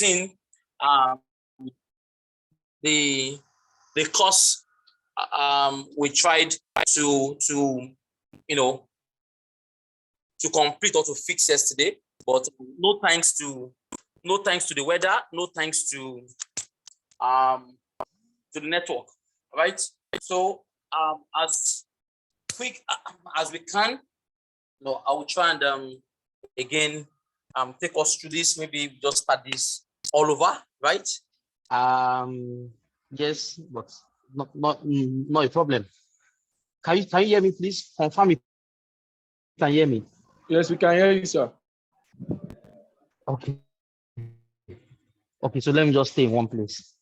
2016, the course we tried to complete or to fix yesterday, but no thanks to the weather, no thanks to the network, right? So as quick as we can, I will try and again take us through this. Maybe just start this all over, right? Yes, but not a problem. Can you hear me, please? Confirm if you can hear me. Yes, we can hear you, sir. Okay. Okay, so let me just stay in one place.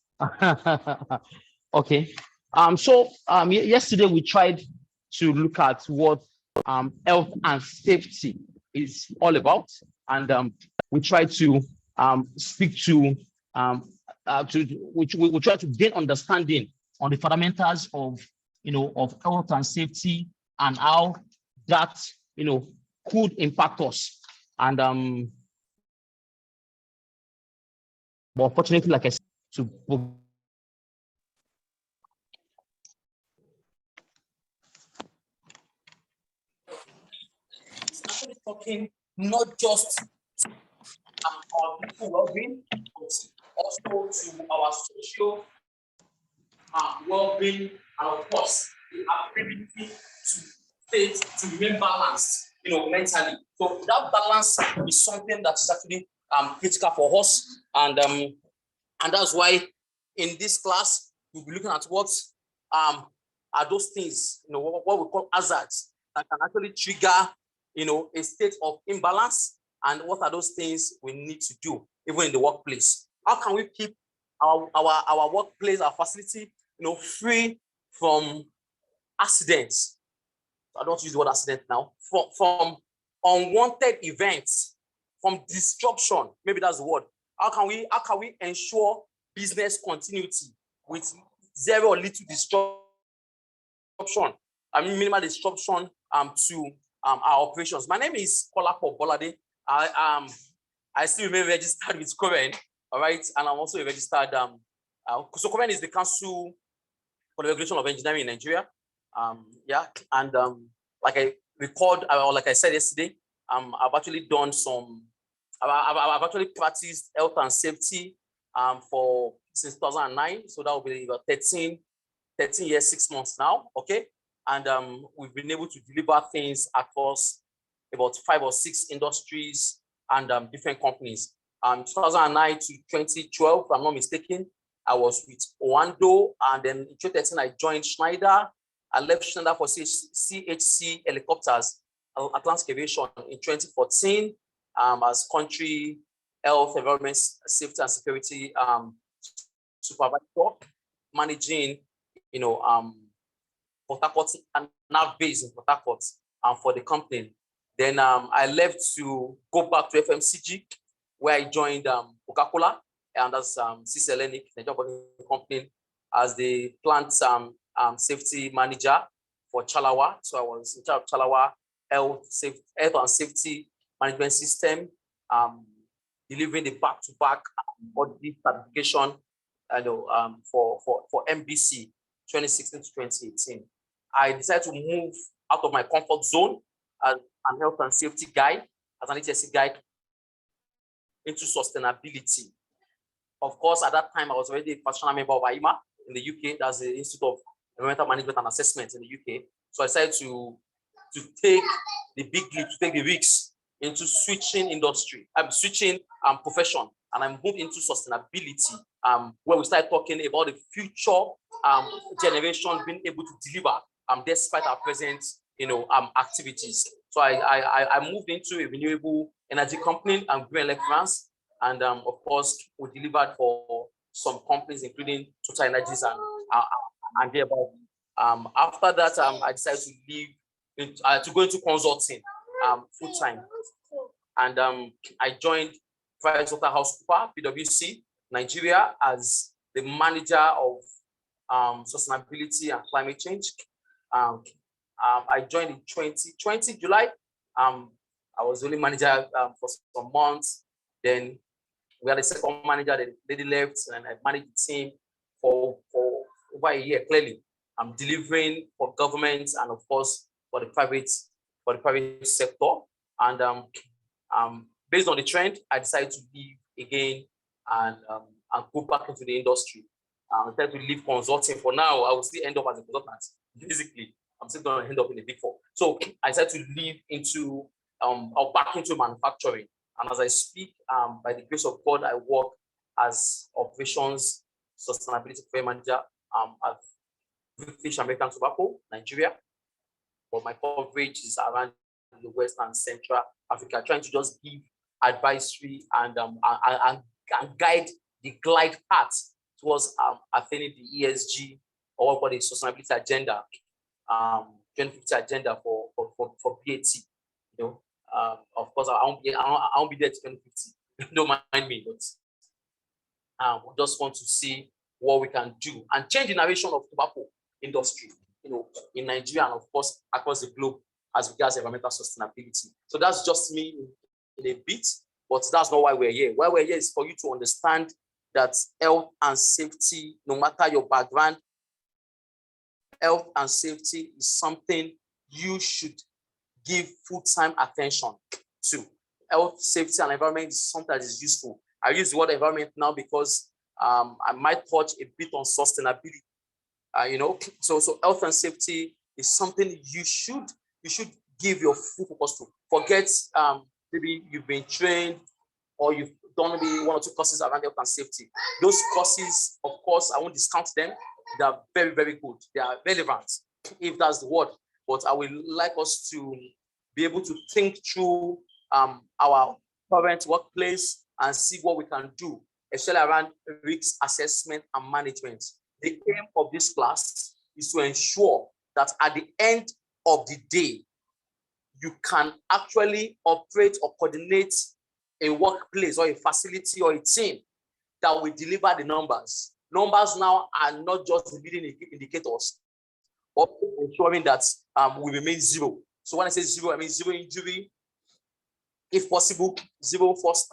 Okay. Yesterday we tried to look at what health and safety is all about, and we tried to speak to we try to gain understanding on the fundamentals of of health and safety and how that could impact us. And but unfortunately, like I said, it's actually talking not just our people well-being, but also to our social well-being, and of course the ability to remain balanced, mentally. So that balance is something that is actually critical for us, and that's why in this class we'll be looking at what are those things, what we call hazards that can actually trigger a state of imbalance, and what are those things we need to do even in the workplace. How can we keep our workplace, our facility, free from accidents? I don't use the word accident now. From unwanted events, from disruption. Maybe that's the word. How can we ensure business continuity with zero or little disruption? I mean, minimal disruption to our operations. My name is Kolapo Bolade. I still remain registered with Koren, all right, and I'm also a registered. So Koren is the Council for the Regulation of Engineering in Nigeria. And like I recalled, or like I said yesterday, I've actually done some. I've actually practiced health and safety since 2009. So that will be about 13 years, 6 months now. Okay, and we've been able to deliver things across about 5 or 6 industries and different companies. 2009 to 2012, if I'm not mistaken, I was with Oando, and then in 2013 I joined Schneider. I left Schneider for CHC Helicopters, Atlantic Aviation in 2014 as country health, environment, safety and security supervisor, managing, Port Harcourt and now based in Port Harcourt for the company. Then I left to go back to FMCG, where I joined Coca-Cola and as CCLNIC, the job company, as the plant safety manager for Chalawa. So I was in charge of Chalawa health and safety management system, delivering the back-to-back audit certification, for MBC 2016 to 2018. I decided to move out of my comfort zone as an health and safety guy, as an HSC guy, into sustainability. Of course, at that time, I was already a professional member of AIMA in the UK. That's the Institute of Environmental Management and Assessment in the UK. So I decided to take the big leap, to take the risks into switching industry. I'm switching profession, and I moved into sustainability, where we started talking about the future generation being able to deliver despite our present activities. So I moved into a renewable energy company, Green Lake France, and of course we delivered for some companies including Total Energies and thereby. After that, I decided to leave to go into consulting full time, and I joined PricewaterhouseCoopers PwC Nigeria as the manager of sustainability and climate change. I joined in 2020 July. I was the only manager for some months. Then We had a second manager, the lady left, and I managed the team for over a year. Clearly, I'm delivering for government and of course for the private sector. And based on the trend, I decided to leave again and go back into the industry. I decided to leave consulting for now. I will still end up as a consultant. Basically, I'm still going to end up in the Big Four. So I decided to leave into or back into manufacturing. And as I speak, by the grace of God, I work as operations sustainability manager at Fish American Tobacco, Nigeria. But my coverage is around the West and Central Africa, trying to just give advisory and guide the glide path towards attaining the ESG or what the sustainability agenda, 2050 agenda for BAT. You know, of course, I won't be there to 2050. Don't mind me, but we just want to see what we can do and change the narration of tobacco industry, you know, in Nigeria and of course across the globe as regards environmental sustainability. So that's just me in a bit, but that's not why we're here. Why we're here is for you to understand that health and safety, no matter your background, health and safety is something you should give full-time attention to. Health, safety, and environment is something that is useful. I use the word environment now because I might touch a bit on sustainability. You know, so health and safety is something you should give your full focus to. Forget maybe you've been trained or you've done maybe one or two courses around health and safety. Those courses, of course, I won't discount them. They are very, very good. They are relevant, if that's the word. But I would like us to be able to think through our current workplace and see what we can do, especially around risk assessment and management. The aim of this class is to ensure that at the end of the day, you can actually operate or coordinate a workplace or a facility or a team that will deliver the numbers. Numbers now are not just the leading indicators, but ensuring that we remain zero. So when I say zero, I mean zero injury, if possible, zero first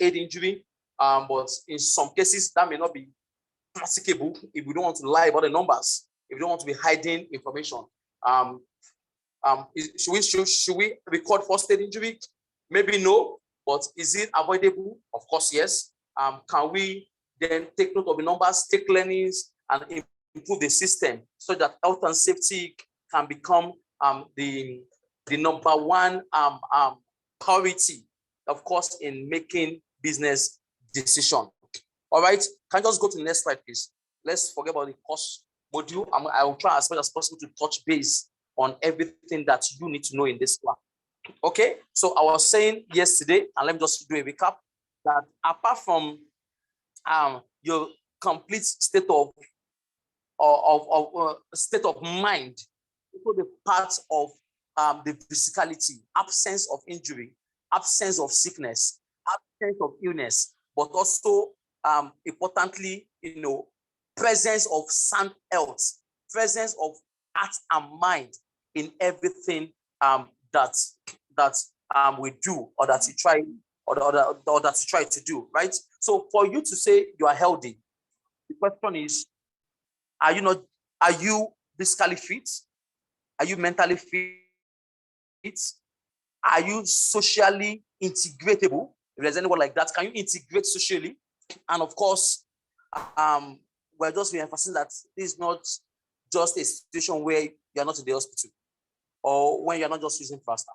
aid injury. But in some cases, that may not be practicable if we don't want to lie about the numbers, if we don't want to be hiding information. Should we record first aid injury? Maybe no, but is it avoidable? Of course, yes. Can we then take note of the numbers, take learnings, and improve the system so that health and safety can become the number one priority, of course, in making business decision. All right, can you just go to the next slide, please? Let's forget about the course module. I will try as much as possible to touch base on everything that you need to know in this class. Okay, so I was saying yesterday, and let me just do a recap, that apart from your complete state of mind, also the part of the physicality, absence of injury, absence of sickness, absence of illness, but also importantly, you know, presence of sound health, presence of heart and mind in everything that we do or that you try or that you try to do, right? So for you to say you are healthy, the question is, are you physically fit? Are you mentally fit? Are you socially integratable? If there's anyone like that, can you integrate socially? And of course, we're just emphasizing that this is not just a situation where you're not in the hospital or when you're not just using faster.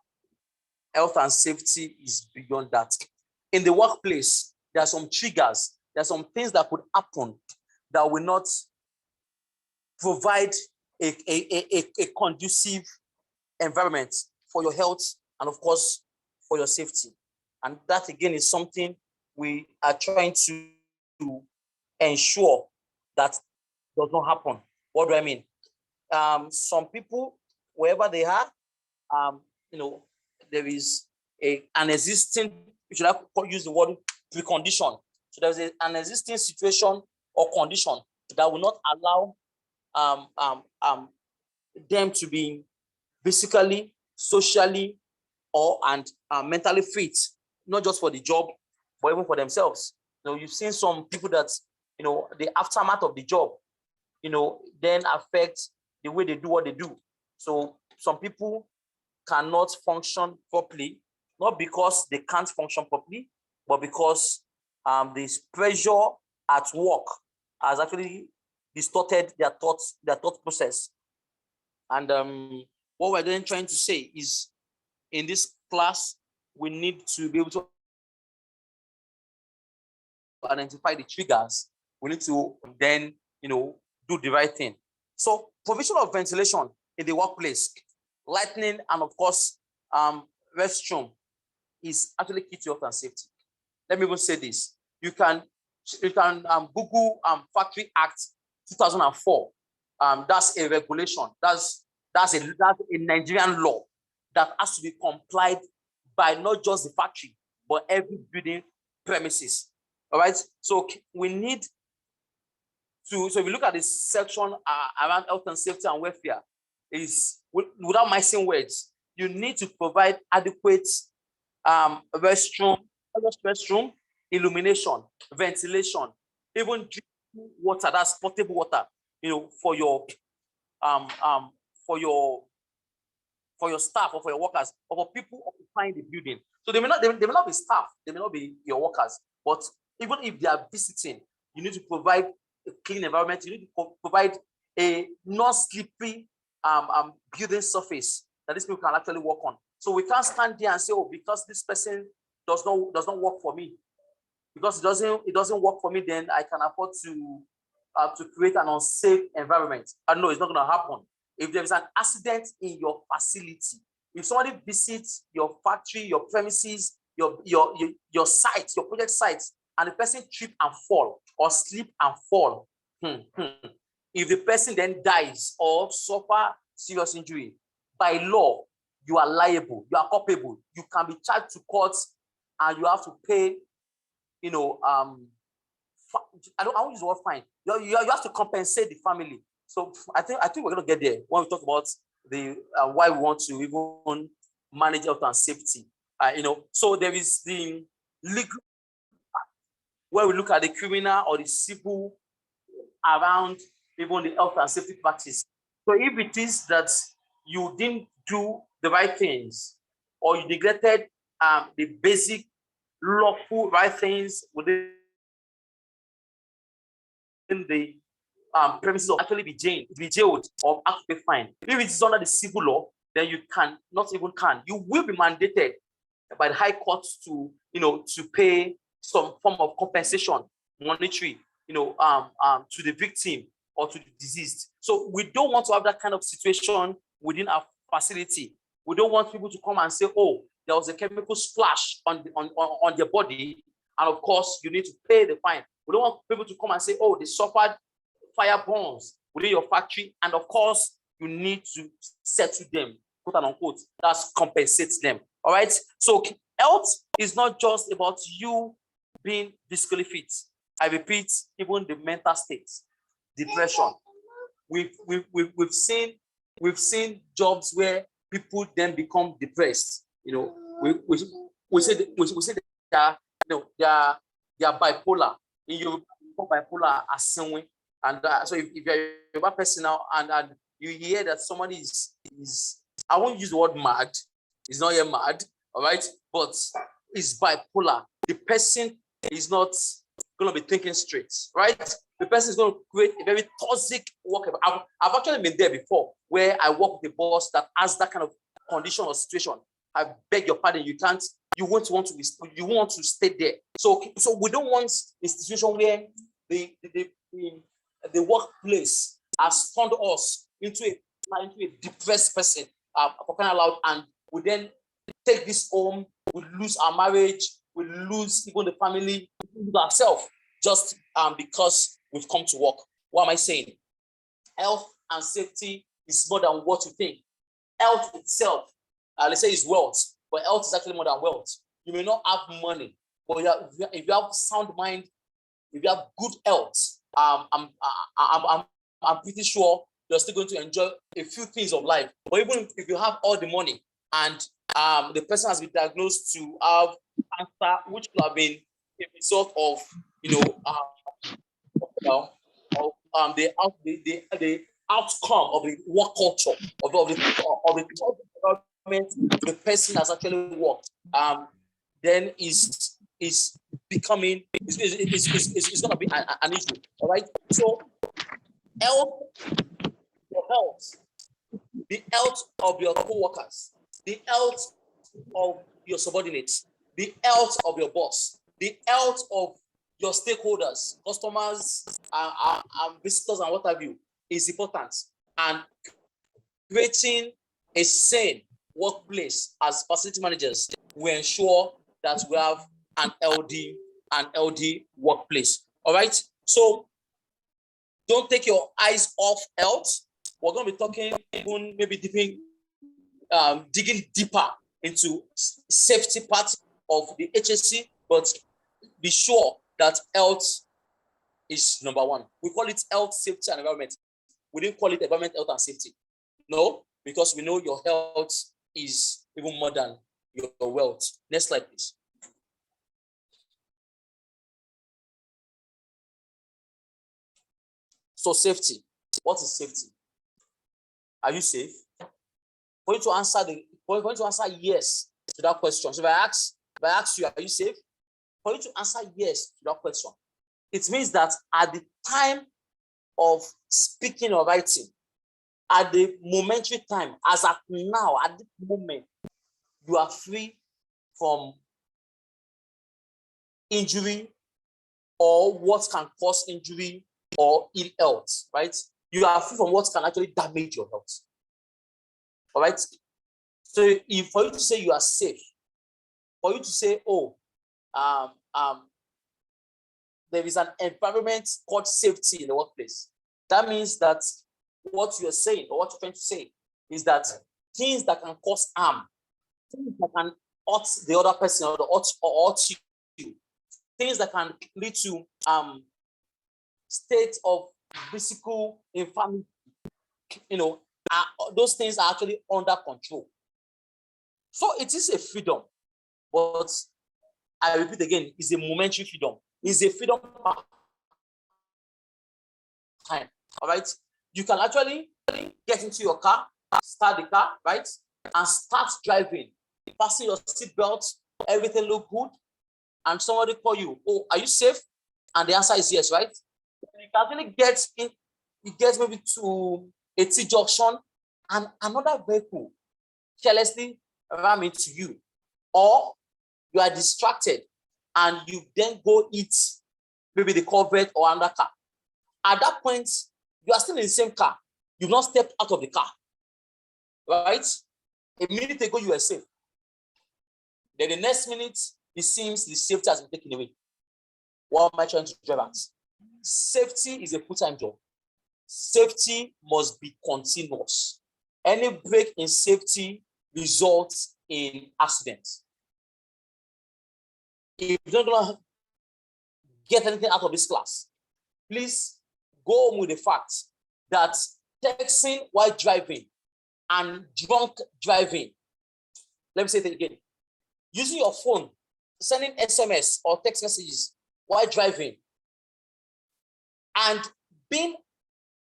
Health and safety is beyond that. In the workplace, there are some triggers, there are some things that could happen that will not provide a conducive environment for your health and, of course, for your safety. And that, again, is something we are trying to ensure that does not happen. What do I mean? Some people, wherever they are, there is an existing, should I use the word precondition? So there's an existing situation or condition that will not allow them to be physically, socially, and mentally fit. not just for the job, but even for themselves. You've seen some people that, the aftermath of the job, then affect the way they do what they do. So some people cannot function properly, not because they can't function properly, but because this pressure at work has actually distorted their thought process. And what we're then trying to say is, in this class, we need to be able to identify the triggers. We need to then, do the right thing. So provision of ventilation in the workplace, lighting, and of course, restroom is actually key to health and safety. Let me even say this. You can Google Factory Act 2004. That's a regulation. That's a Nigerian law that has to be complied by not just the factory, but every building premises. All right. So we need to. So if you look at this section around health and safety and welfare, is without missing words, you need to provide adequate restroom, illumination, ventilation, even drinking water, that's potable water, for your staff or for your workers or for people occupying the building. So they may not be staff, they may not be your workers, but even if they are visiting, you need to provide a clean environment. You need to provide a non-slippery building surface that these people can actually work on. So we can't stand there and say, oh, because this person does not work for me, because it doesn't work for me, then I can afford to create an unsafe environment. No, it's not going to happen. If there is an accident in your facility, if somebody visits your factory, your premises, your site, your project sites, and the person trip and fall or slip and fall, if the person then dies or suffer serious injury, by law, you are liable, you are culpable, you can be charged to court, and you have to pay, I won't use the word fine. You have to compensate the family. So I think we're going to get there when we talk about the why we want to even manage health and safety. So there is the legal, where we look at the criminal or the civil around even the health and safety practice. So if it is that you didn't do the right things, or you neglected the basic lawful right things within the premises, of actually be jailed or actually fined. If it is under the civil law, then you you will be mandated by the high court to pay some form of compensation, monetary, to the victim or to the deceased. So we don't want to have that kind of situation within our facility. We don't want people to come and say, oh, there was a chemical splash on their body, and of course you need to pay the fine. We don't want people to come and say, oh, they suffered fire burns within your factory, and of course you need to settle them, quote and unquote. That's compensate them. All right. So health is not just about you being physically fit. I repeat, even the mental state, depression. We've seen jobs where people then become depressed. We say they are bipolar. In Yoruba, bipolar as someone. And so if you're a person now and you hear that somebody is I won't use the word mad. He's not yet mad, all right, but is bipolar. The person is not going to be thinking straight, right? The person is going to create a very toxic work. I've actually been there before, where I work with a boss that has that kind of condition or situation. I beg your pardon, you won't want to stay there. So we don't want a situation where the workplace has turned us into a depressed person, for crying out loud, and we then take this home, we lose our marriage, we lose even the family, we lose ourselves, just because we've come to work. What am I saying? Health and safety is more than what you think. Health itself, let's say, is wealth, but health is actually more than wealth. You may not have money, but if you have sound mind, if you have good health, I'm pretty sure you're still going to enjoy a few things of life. But even if you have all the money, and the person has been diagnosed to have cancer, which could have been a result of, the outcome of the work culture of the environment the person has actually worked. Then is becoming is going to be an issue. All right. So health, your health, the health of your co-workers, the health of your subordinates, the health of your boss, the health of your stakeholders, customers, visitors, and what have you, is important. And creating a sane workplace as facility managers will ensure that we have an LD workplace. All right. So don't take your eyes off health. We're going to be talking, even maybe digging deeper into safety part of the HSC, but be sure that health is number one. We call it health, safety, and environment. We didn't call it environment, health, and safety. No, because we know your health is even more than your wealth. Next slide, please. So safety. What is safety? Are you safe? For you to answer yes to that question. So if I ask you, are you safe? For you to answer yes to that question, it means that at the time of speaking or writing, at the momentary time, as at now, at this moment, you are free from injury or what can cause injury or ill health, right? You are free from what can actually damage your health. All right. So if for you to say you are safe, for you to say, oh, there is an environment called safety in the workplace, that means that what you're saying or what you're trying to say is that things that can cause harm, things that can hurt the other person or hurt you, things that can lead to state of physical infirmity, those things are actually under control. So it is a freedom, but I repeat again, it's a momentary freedom. It's a freedom time. All right. You can actually get into your car, start the car, right, and start driving. Fasten your seatbelt, everything look good, and somebody call you. Oh, are you safe? And the answer is yes, right? You can actually get in. You get maybe to a T junction, and another vehicle carelessly ram into you, or you are distracted and you then go eat maybe the Corvette or another car. At that point, you are still in the same car. You've not stepped out of the car, right? A minute ago, you were safe. Then the next minute, it seems the safety has been taken away. What am I trying to drive at? Safety is a full-time job. Safety must be continuous. Any break in safety results in accidents. If you're not going to get anything out of this class, please go home with the fact that texting while driving and drunk driving, let me say it again, using your phone, sending SMS or text messages while driving, and being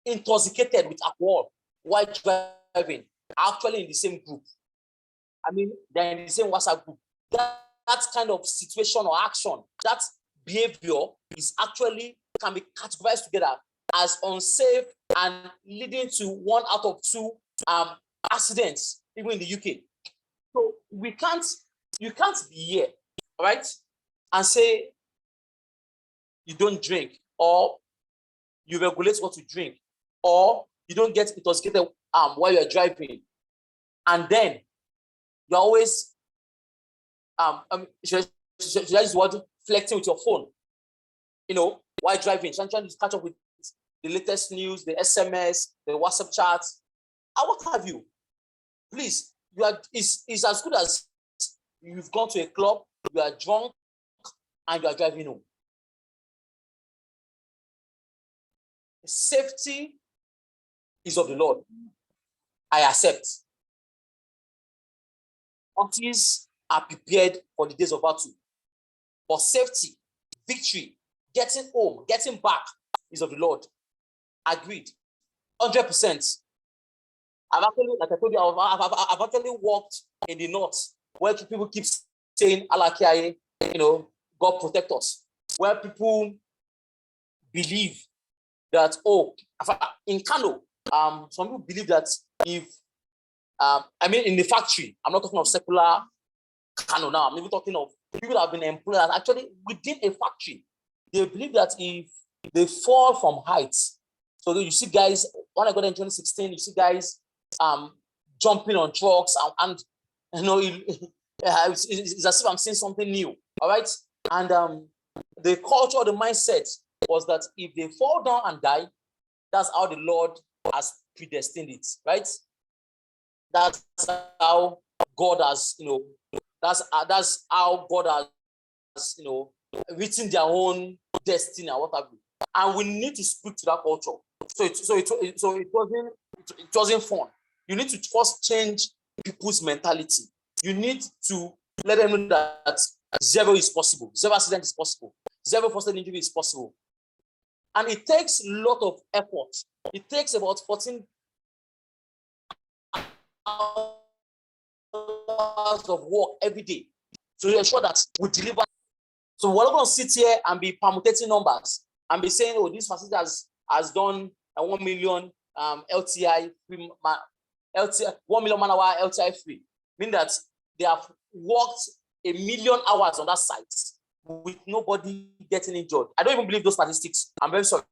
intoxicated with alcohol while driving, actually in the same group. I mean, they're in the same WhatsApp group. That kind of situation or action, that behavior is actually can be categorized together as unsafe and leading to 1 out of 2 accidents, even in the UK. So you can't be here, right, and say you don't drink, or you regulate what you drink, or you don't get intoxicated while you're driving, and then you're always should I use the word flirting with your phone, while driving, so I'm trying to catch up with the latest news, the SMS, the WhatsApp chats, and what have you. Please, it's as good as you've gone to a club, you are drunk, and you are driving home. Safety is of the Lord. I accept. horses are prepared for the days of battle. But safety, victory, getting home, getting back is of the Lord. Agreed. 100%. I've actually, like I told you, I've actually worked in the north where people keep saying, Allah Kiaye, God protect us. Where people believe that, in Kano, some people believe that if, in the factory, I'm not talking of secular Kano now, I'm even talking of people that have been employed actually within a factory. They believe that if they fall from heights, so you see guys, when I got in 2016, you see guys jumping on trucks and it's as if I'm seeing something new. All right. And the culture, the mindset was that if they fall down and die, that's how the Lord has predestined it, right? That's how God has, that's how God has, written their own destiny and what have you. And we need to speak to that culture. So it wasn't fun. You need to first change people's mentality. You need to let them know that zero is possible, zero accident is possible, zero first-aid injury is possible. And it takes a lot of effort. It takes about 14 hours of work every day to ensure that we deliver. So we're not going to sit here and be permutating numbers and be saying, oh, this facility has done a 1 million LTI, 1 million man hour LTI free. Meaning that they have worked 1 million hours on that site with nobody getting injured. I don't even believe those statistics. I'm very sorry.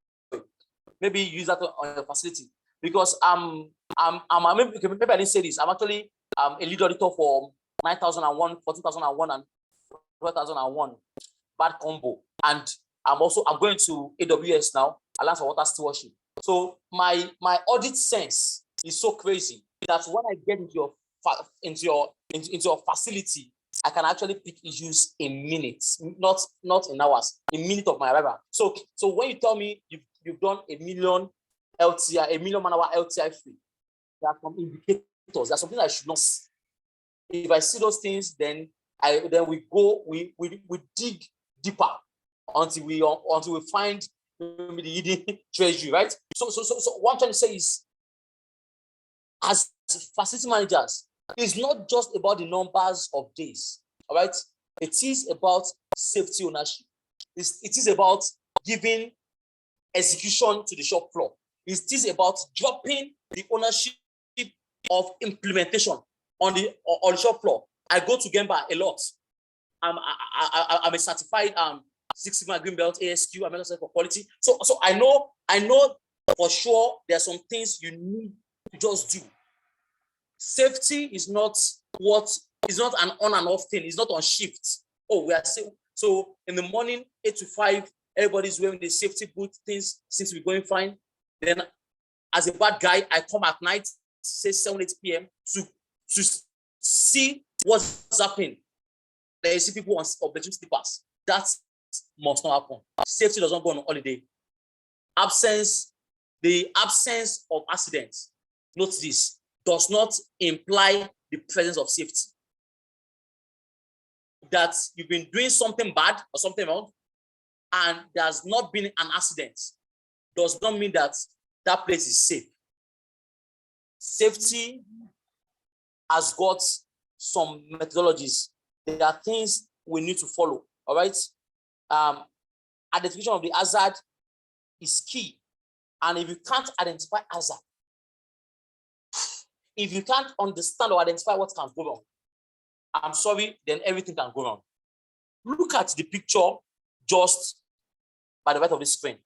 Maybe use that on your facility because maybe I didn't say this. I'm actually a lead auditor for 9001, 14001, and 12,001 bad combo, and I'm going to AWS now, Alliance for Water Stewardship. So my audit sense is so crazy that when I get into your facility, I can actually pick issues in minutes, not in hours, a minute of my arrival. So when you tell me you've done 1 million LTI, 1 million man hour LTI free, there are some indicators. There's something I should not see. If I see those things, then we dig deeper until we find the hidden treasury, right? So what I'm trying to say is, as facility managers, it's not just about the numbers of days, all right? It is about safety ownership. It is about giving execution to the shop floor. It is about dropping the ownership of implementation on the shop floor. I go to Gemba a lot. I'm a certified Six Sigma Green Belt ASQ. I'm also for quality. So I know for sure there are some things you need to just do. Safety is not an on and off thing. It's not on shift. Oh, we are safe. So in the morning, 8 to 5, everybody's wearing the safety boot. Things seems to be going fine. Then, as a bad guy, I come at night, say 7, 8 p.m. to see what's happening. There you see people on bedroom slippers. That must not happen. Safety does not go on holiday. The absence of accidents, note this, does not imply the presence of safety. That you've been doing something bad or something wrong, and there's not been an accident, does not mean that that place is safe. Safety has got some methodologies. There are things we need to follow, all right? Identification of the hazard is key. And if you can't identify hazard, if you can't understand or identify what can go wrong, I'm sorry, then everything can go wrong. Look at the picture just by the right of the screen.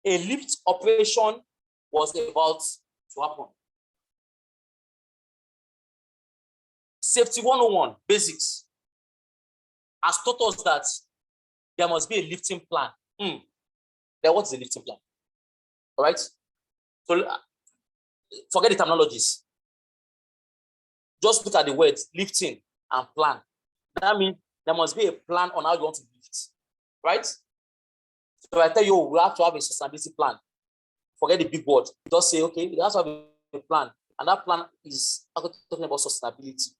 A lift operation was about to happen. Safety 101, basics, has taught us that there must be a lifting plan. Then what is a lifting plan? All right? So forget the terminologies. Just look at the words lifting and plan. That means there must be a plan on how you want to lift, right? So I tell you, we have to have a sustainability plan. Forget the big word. Just say, okay, you have to have a plan. And that plan is talking about sustainability.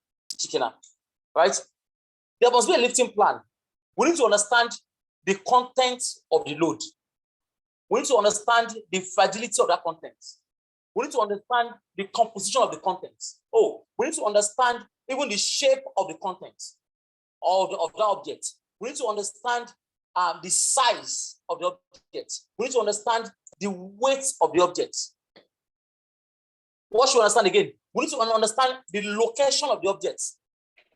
Right? There must be a lifting plan. We need to understand the content of the load. We need to understand the fragility of that content. We need to understand the composition of the content. We need to understand even the shape of the content of that object. We need to understand the size of the object. We need to understand the weight of the object. What should we understand again? We need to understand the location of the object.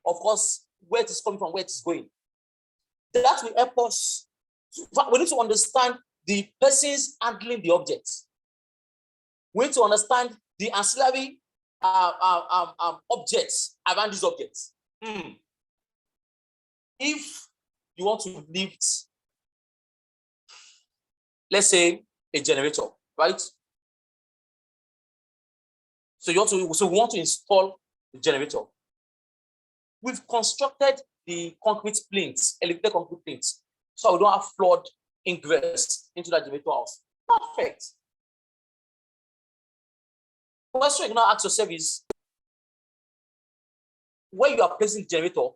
Of course, where it is coming from, where it is going. That will help us. We need to understand the persons handling the objects. We need to understand the ancillary objects around these objects. If you want to lift, let's say, a generator, right? So we want to install the generator. We've constructed the concrete plinths, elevated concrete plinths, so we don't have flood ingress into that generator house. Perfect. The question you now ask yourself is, where you are placing the generator,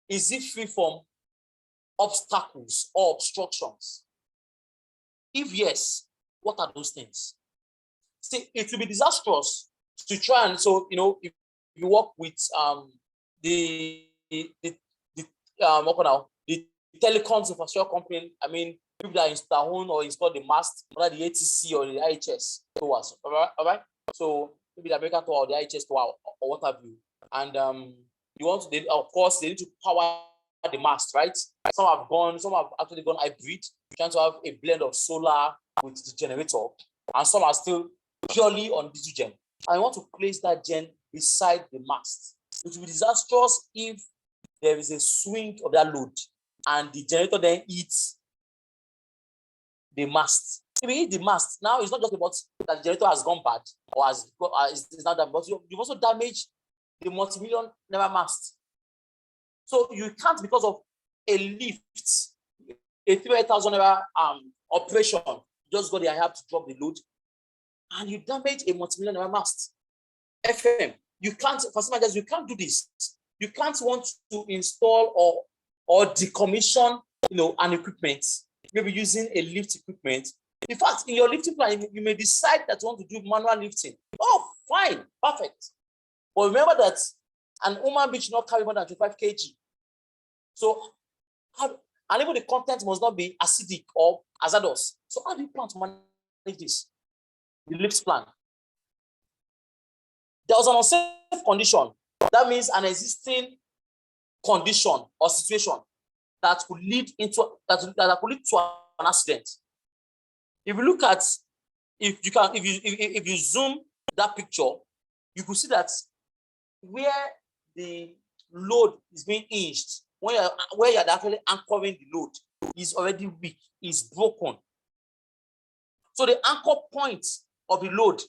is it free from obstacles or obstructions? If yes, what are those things? See, it will be disastrous to try and, so, if you work with the telecoms infrastructure company, I mean, people that install or install the mast, whether the ATC or the IHS towers, all right? So maybe the American tower or the IHS tower or what have you. And of course, they need to power the mast, right? Some have actually gone hybrid, trying to have a blend of solar with the generator, and some are still purely on diesel gen. I want to place that gen beside the mast. It will be disastrous if there is a swing of that load and the generator then eats the mast. If we eat the mast, now it's not just about that the generator has gone bad or is not that, but you've also damaged the multi-million naira mast. So you can't, because of a lift, a 3,000 naira operation, you just go there and have to drop the load, and you damage a multi-million naira mast. FM, you can't, for some you can't do this. You can't want to install or decommission, an equipment, maybe using a lift equipment. In fact, in your lifting plan, you may decide that you want to do manual lifting. Oh, fine, perfect. But remember that an human being should not carry more than 25 kg. So, and even the content must not be acidic or hazardous. So how do you plan to manage this? The lift plan. There was an unsafe condition. That means an existing condition or situation that could lead to an accident. If you look at, if you zoom that picture, you could see that where the load is being hinged, where you're actually anchoring the load, is already weak, is broken. So the anchor point of the load,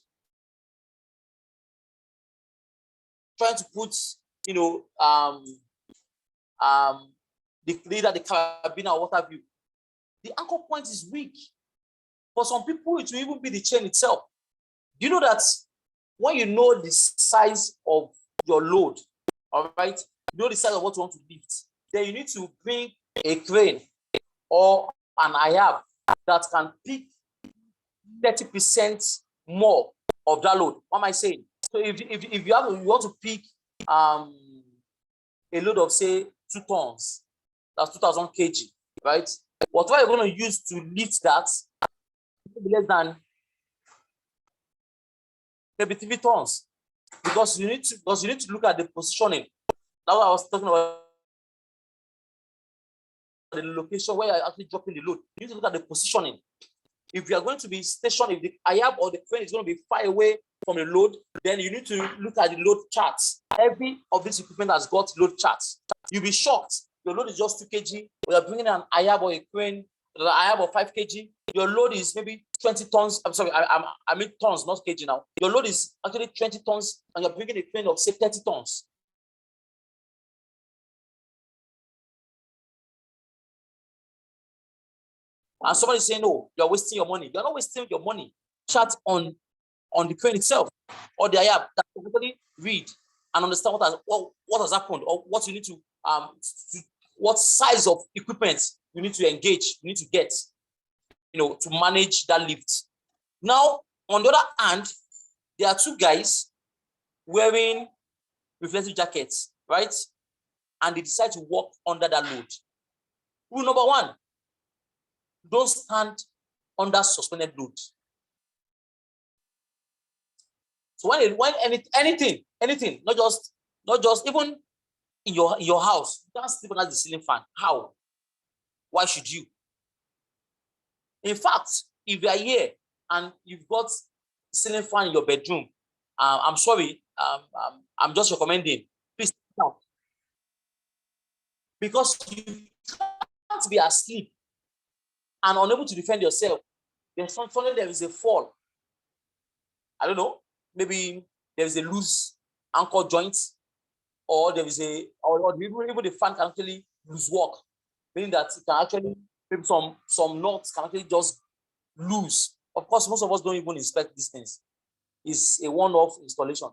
trying to put, the carabiner or what have you, the anchor point is weak. For some people, it will even be the chain itself. Do you know that when you know the size of your load, all right, you know the size of what you want to lift, then you need to bring a crane or an IAB that can pick 30% more of that load. What am I saying? So if you want to pick a load of, say, 2 tons, that's 2,000 kg, right? Whatever you're going to use to lift that, less than maybe 3 tons, because you need to look at the positioning. That's what I was talking about, the location where you're actually dropping the load. You need to look at the positioning. If you are going to be stationed, if the IAB or the crane is going to be far away from the load, then you need to look at the load charts. Every of this equipment has got load charts. You'll be shocked. Your load is just 2 kg. We are bringing an IAB or a crane, an IAB of 5 kg. Your load is maybe 20 tons. I'm sorry, I mean tons, not kg now. Your load is actually 20 tons, and you're bringing a crane of, say, 30 tons. And somebody saying, no, you're wasting your money. You're not wasting your money. Chart on on the crane itself or the app that can actually read and understand what has happened or what you need to what size of equipment you need to engage, you need to get, to manage that lift. Now, on the other hand, there are two guys wearing reflective jackets, right? And they decide to walk under that load. Rule number one, don't stand under suspended load. So when anything, not just even in your house, you can't sleep under the ceiling fan. How? Why should you? In fact, if you are here and you've got ceiling fan in your bedroom, I'm sorry, I'm just recommending, please sit down. Because you can't be asleep and unable to defend yourself. Then suddenly there is a fall. I don't know, maybe there is a loose anchor joint, or there is or even the fan can actually lose work, meaning that it can actually, maybe some knots can actually just lose. Of course, most of us don't even inspect these things. It's a one-off installation.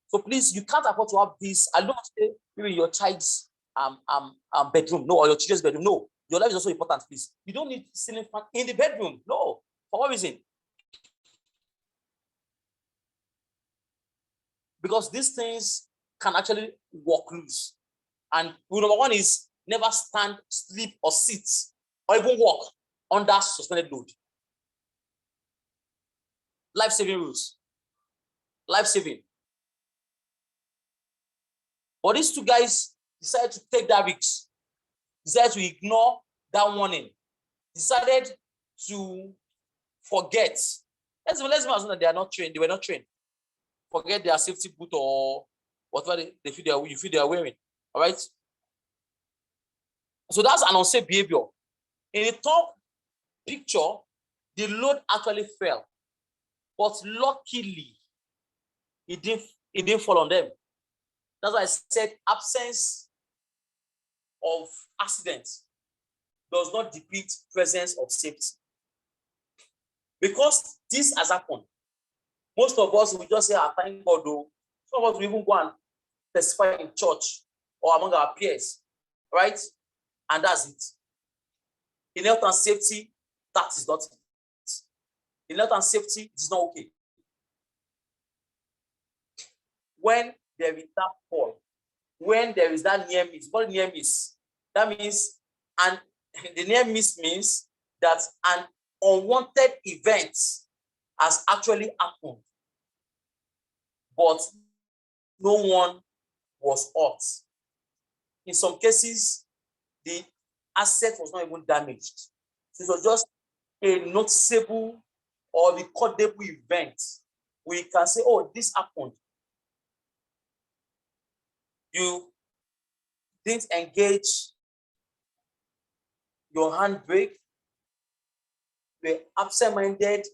So please, you can't afford to have this. I don't say maybe your child's bedroom, no, or your children's bedroom. No, your life is also important, please. You don't need ceiling fan in the bedroom. No. For what reason? Because these things can actually walk loose. And rule number one is never stand, sleep, or sit, or even walk under suspended load. Life-saving rules. Life-saving. But these two guys decided to take that risk, decided to ignore that warning, decided to forget. Let's assume that they are not trained, they were not trained. Forget their safety boot or whatever you feel they are wearing. All right. So that's an unsafe behavior. In the top picture, the load actually fell, but luckily it didn't fall on them. That's why I said absence of accidents does not depict presence of safety. Because this has happened, most of us will just say, thank God, though. Some of us will even go and testify in church or among our peers, right? And that's it. In health and safety, that is not it. In health and safety, it is not okay. When there is that fall, when there is that near miss, what near miss? That means, and the near miss means that an unwanted event has actually happened, but no one was hurt. In some cases, the asset was not even damaged. So it was just a noticeable or recordable event. We can say, oh, this happened. You didn't engage your handbrake, you were absent-minded,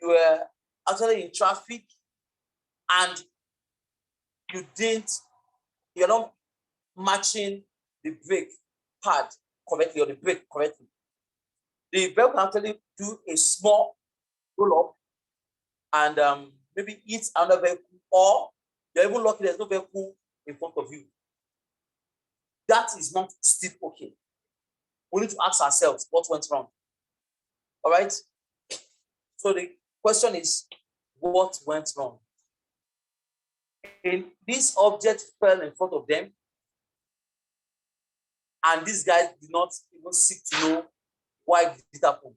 you were actually in traffic, and you're not matching the brake pad correctly or the brake correctly. The vehicle can actually do a small roll up and maybe hit another vehicle, or you're even lucky there's no vehicle in front of you. That is not still okay. We need to ask ourselves what went wrong. All right. So the question is, what went wrong? And this object fell in front of them, and these guys did not even seek to know why did it happen.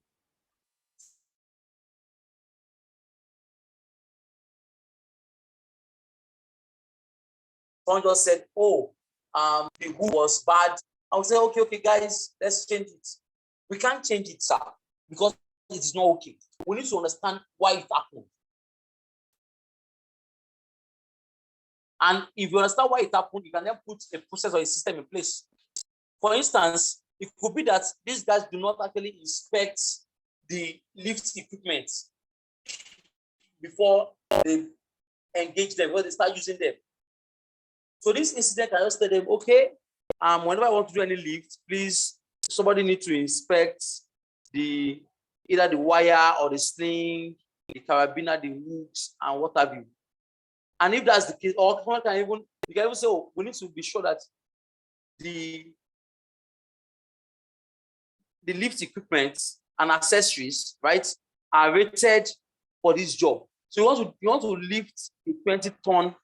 Someone just said, oh, the hood was bad. I would say, okay, guys, let's change it. We can't change it, sir, because it is not okay. We need to understand why it happened. And if you understand why it happened, you can then put a process or a system in place. For instance, it could be that these guys do not actually inspect the lift equipment before they engage them, before they start using them. So this incident, I just tell them, okay, whenever I want to do any lift, please, somebody need to inspect either the wire or the sling the carabiner, the hooks, and what have you. And if that's the case, or someone can even, you can even say, oh, we need to be sure that the lift equipment and accessories, right, are rated for this job. So you want to lift a 20-ton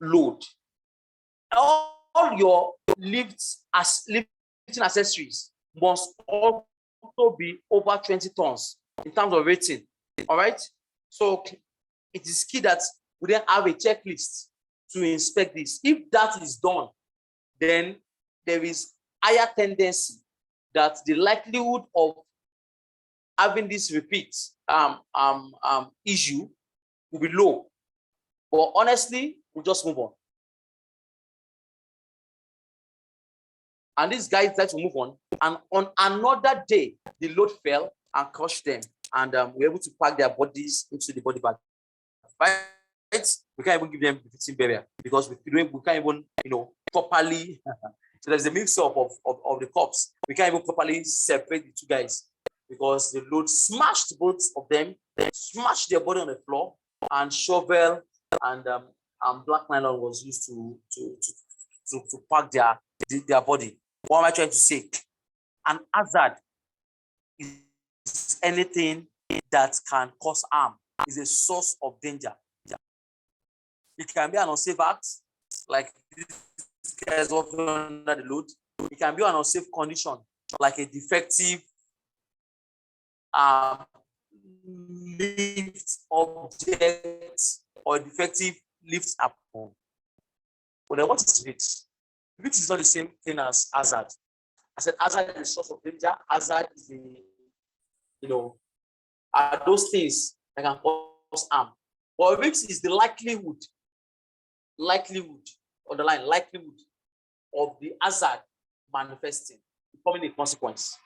load. All your lifting accessories must also be over 20 tons in terms of rating. All right. So it is key that we then have a checklist to inspect this. If that is done, then there is higher tendency that the likelihood of having this repeat issue will be low. But honestly, we'll just move on. And these guys like to move on. And on another day, the load fell and crushed them. And we were able to pack their bodies into the body bag. Right? We can't even give them the 15 burial because we can't even, properly. So there's a mix of the corpse. We can't even properly separate the two guys because the load smashed both of them, smashed their body on the floor, and shovel and black nylon was used to pack their body. What am I trying to say? An hazard is anything that can cause harm, is a source of danger. It can be an unsafe act, like these guys working under the load. It can be an unsafe condition, like a defective lift object or defective lift upon. But then what is it? Lift is not the same thing as hazard. I said hazard is a source of danger. Hazard is are those things that can cause harm. But risk is the likelihood of the hazard manifesting, becoming a consequence.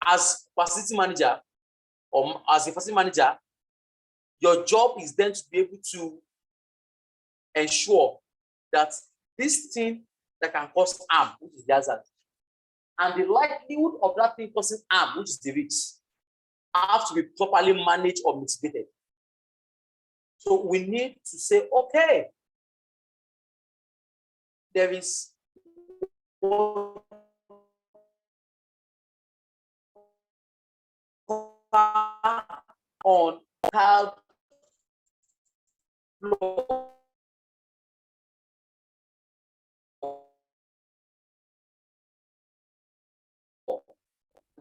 As facility manager, or as a facility manager, your job is then to be able to ensure that this thing that can cause harm, which is the hazard, and the likelihood of that thing causing harm, which is the risk, have to be properly managed or mitigated. So we need to say, okay, there is on tiled floor.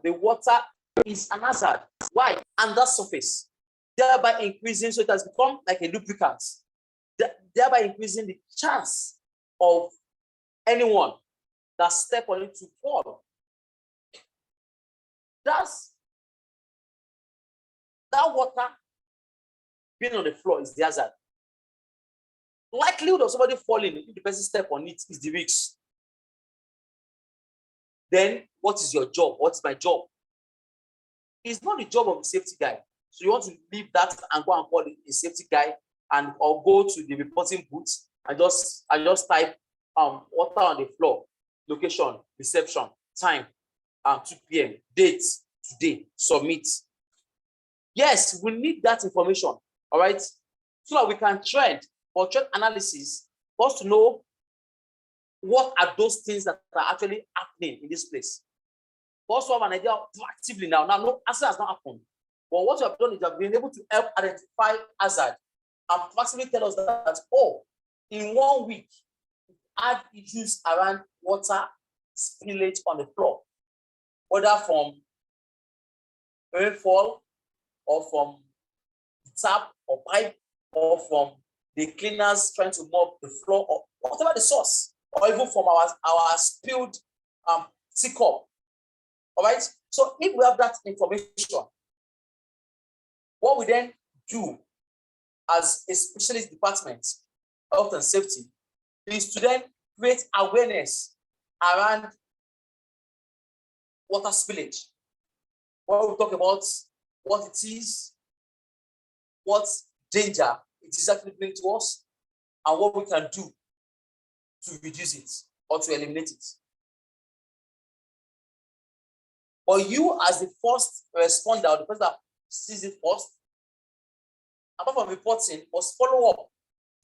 The water is an hazard. Why? Under surface, thereby increasing, so it has become like a lubricant, thereby increasing the chance of anyone that step on it to fall. That water being on the floor is the hazard. Likelihood of somebody falling if the person step on it is the risk. Then what is your job? What is my job? It's not the job of the safety guy. So you want to leave that and go and call a safety guy or go to the reporting booth and just type water on the floor, location, reception, time, 2 p.m., date, today, submit. Yes, we need that information, all right? So that we can trend analysis for us to know what are those things that are actually happening in this place. We also have an idea proactively now. Now, no hazard has not happened. But what you have done is you have been able to help identify hazard and proactively tell us that, oh, in 1 week, we had issues around water spillage on the floor, whether from rainfall or from the tap or pipe or from the cleaners trying to mop the floor or whatever the source, or even from our spilled teacup. All right. So if we have that information, what we then do as a specialist department, health and safety, is to then create awareness around water spillage. When we talk about what it is, what danger it is actually bringing to us, and what we can do to reduce it or to eliminate it. But you, as the first responder, or the person that sees it first, apart from reporting, must follow up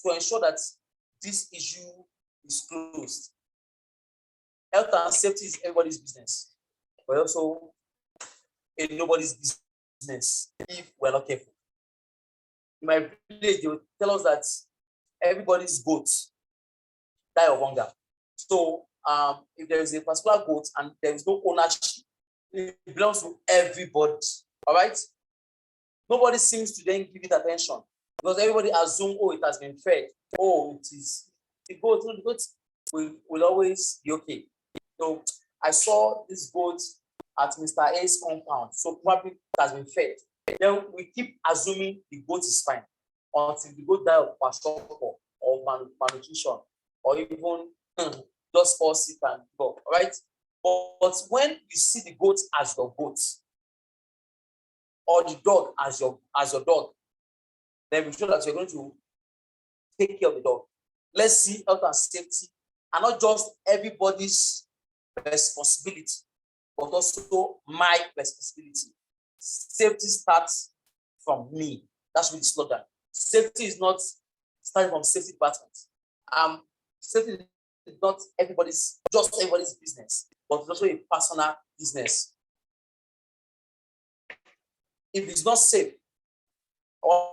to ensure that this issue is closed. Health and safety is everybody's business, but also nobody's business if we're not careful. In my village, they will tell us that everybody's goats die of hunger. So if there is a particular goat and there is no ownership, it belongs to everybody. All right? Nobody seems to then give it attention because everybody assumes, oh, it has been fed. Oh, it is the goat. The goat will always be okay. So I saw this goat at Mr. A's compound, so probably it has been fed. Then we keep assuming the goat is fine until the goat die of kwashiorkor or malnutrition or even just fall sick and go. All right. But when you see the goat as your goat or the dog as your dog, then we show that you're going to take care of the dog. Let's see health and safety, and not just everybody's responsibility, but also my responsibility. Safety starts from me. That's really the slogan. Safety is not starting from safety department. Safety is not everybody's business, but it's also a personal business. If it's not safe, or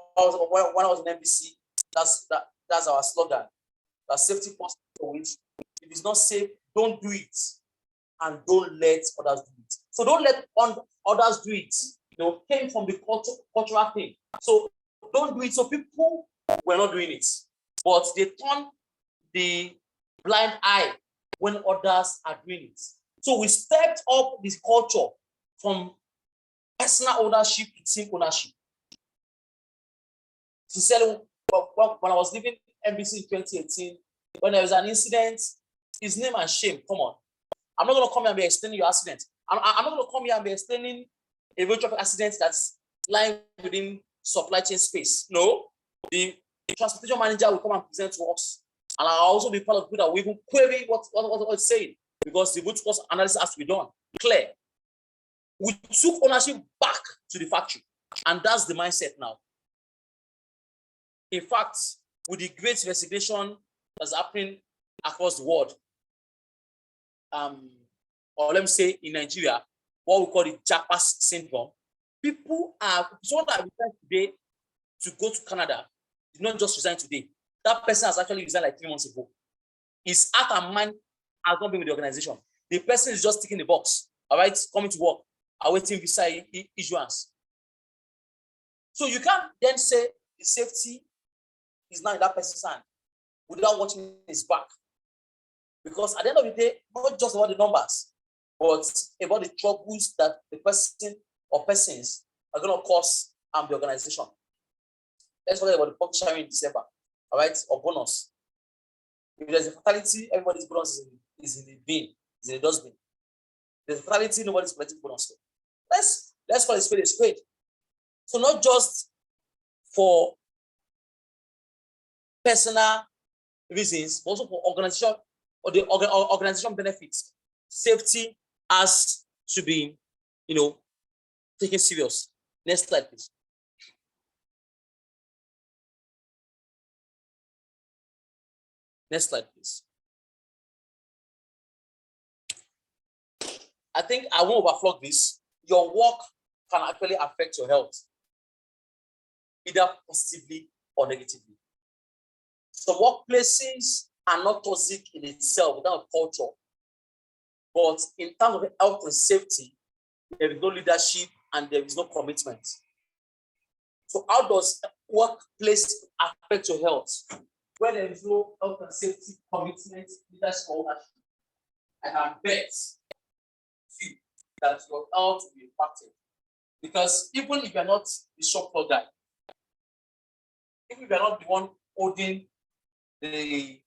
when I was in MBC, that's our slogan. That safety first. If it's not safe, don't do it, and don't let others do it. So don't let others do it. Came from the cultural thing. So don't do it. So people were not doing it, but they turn the blind eye when others are doing it. So we stepped up this culture from personal ownership to team ownership. Sincerely, when I was leaving MBC in 2018, when there was an incident, it's name and shame. Come on. I'm not going to come here and be explaining your accident. I'm not going to come here and be explaining a road traffic accident that's lying within supply chain space. No. The transportation manager will come and present to us. And I'll also be part of people that will even query what it's saying, because the root cause analysis has to be done. Clear. We took ownership back to the factory. And that's the mindset now. In fact, with the great resignation that's happening across the world, or let me say in Nigeria, what we call the Japas syndrome, someone that resigned today to go to Canada did not just resign today. That person has actually resigned like 3 months ago. His heart and mind has not been with the organization. The person is just ticking the box, all right, coming to work, awaiting visa issuance. So you can't then say the safety is now in that person's hand without watching his back. Because at the end of the day, not just about the numbers, but about the troubles that the person or persons are going to cause the organization. Let's forget about the profit sharing in December, all right, or bonus. If there's a fatality, everybody's bonus is in the bin, is in the dustbin. There's a fatality, nobody's collecting bonus. Let's call it spade a spade. So not just for personal reasons, but also for organization or the organization benefits. Safety has to be, taken serious. Next slide, please. Next slide, please. I think I won't overflog this. Your work can actually affect your health, either positively or negatively. Some workplaces are not toxic in itself without culture, but in terms of health and safety, there is no leadership and there is no commitment. So how does workplace affect your health? When there is no health and safety commitment, leadership or ownership, I can bet you that your health will be impacted. Because even if you're not the shop floor guy, even if you're not the one holding the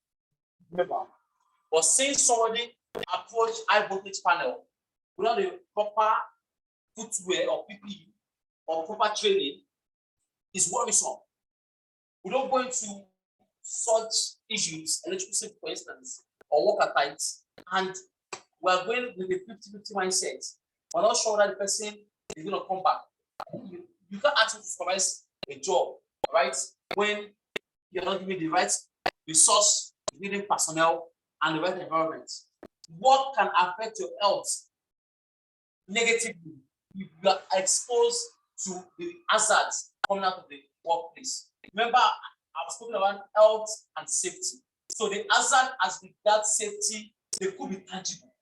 member, but seeing somebody approach high voltage panel without the proper footwear or PPE or proper training is worrisome. We don't go into such issues, electrical safety, for instance, or worker types, and we're going with a 50-50 mindset. we're not sure that the person is going to come back. You can't ask him to supervise a job, right? When you're not giving the right resource, needing personnel, and the right environment. What can affect your health negatively if you are exposed to the hazards coming out of the workplace? Remember, I've spoken about health and safety. So the hazard as regards safety, they could be tangible.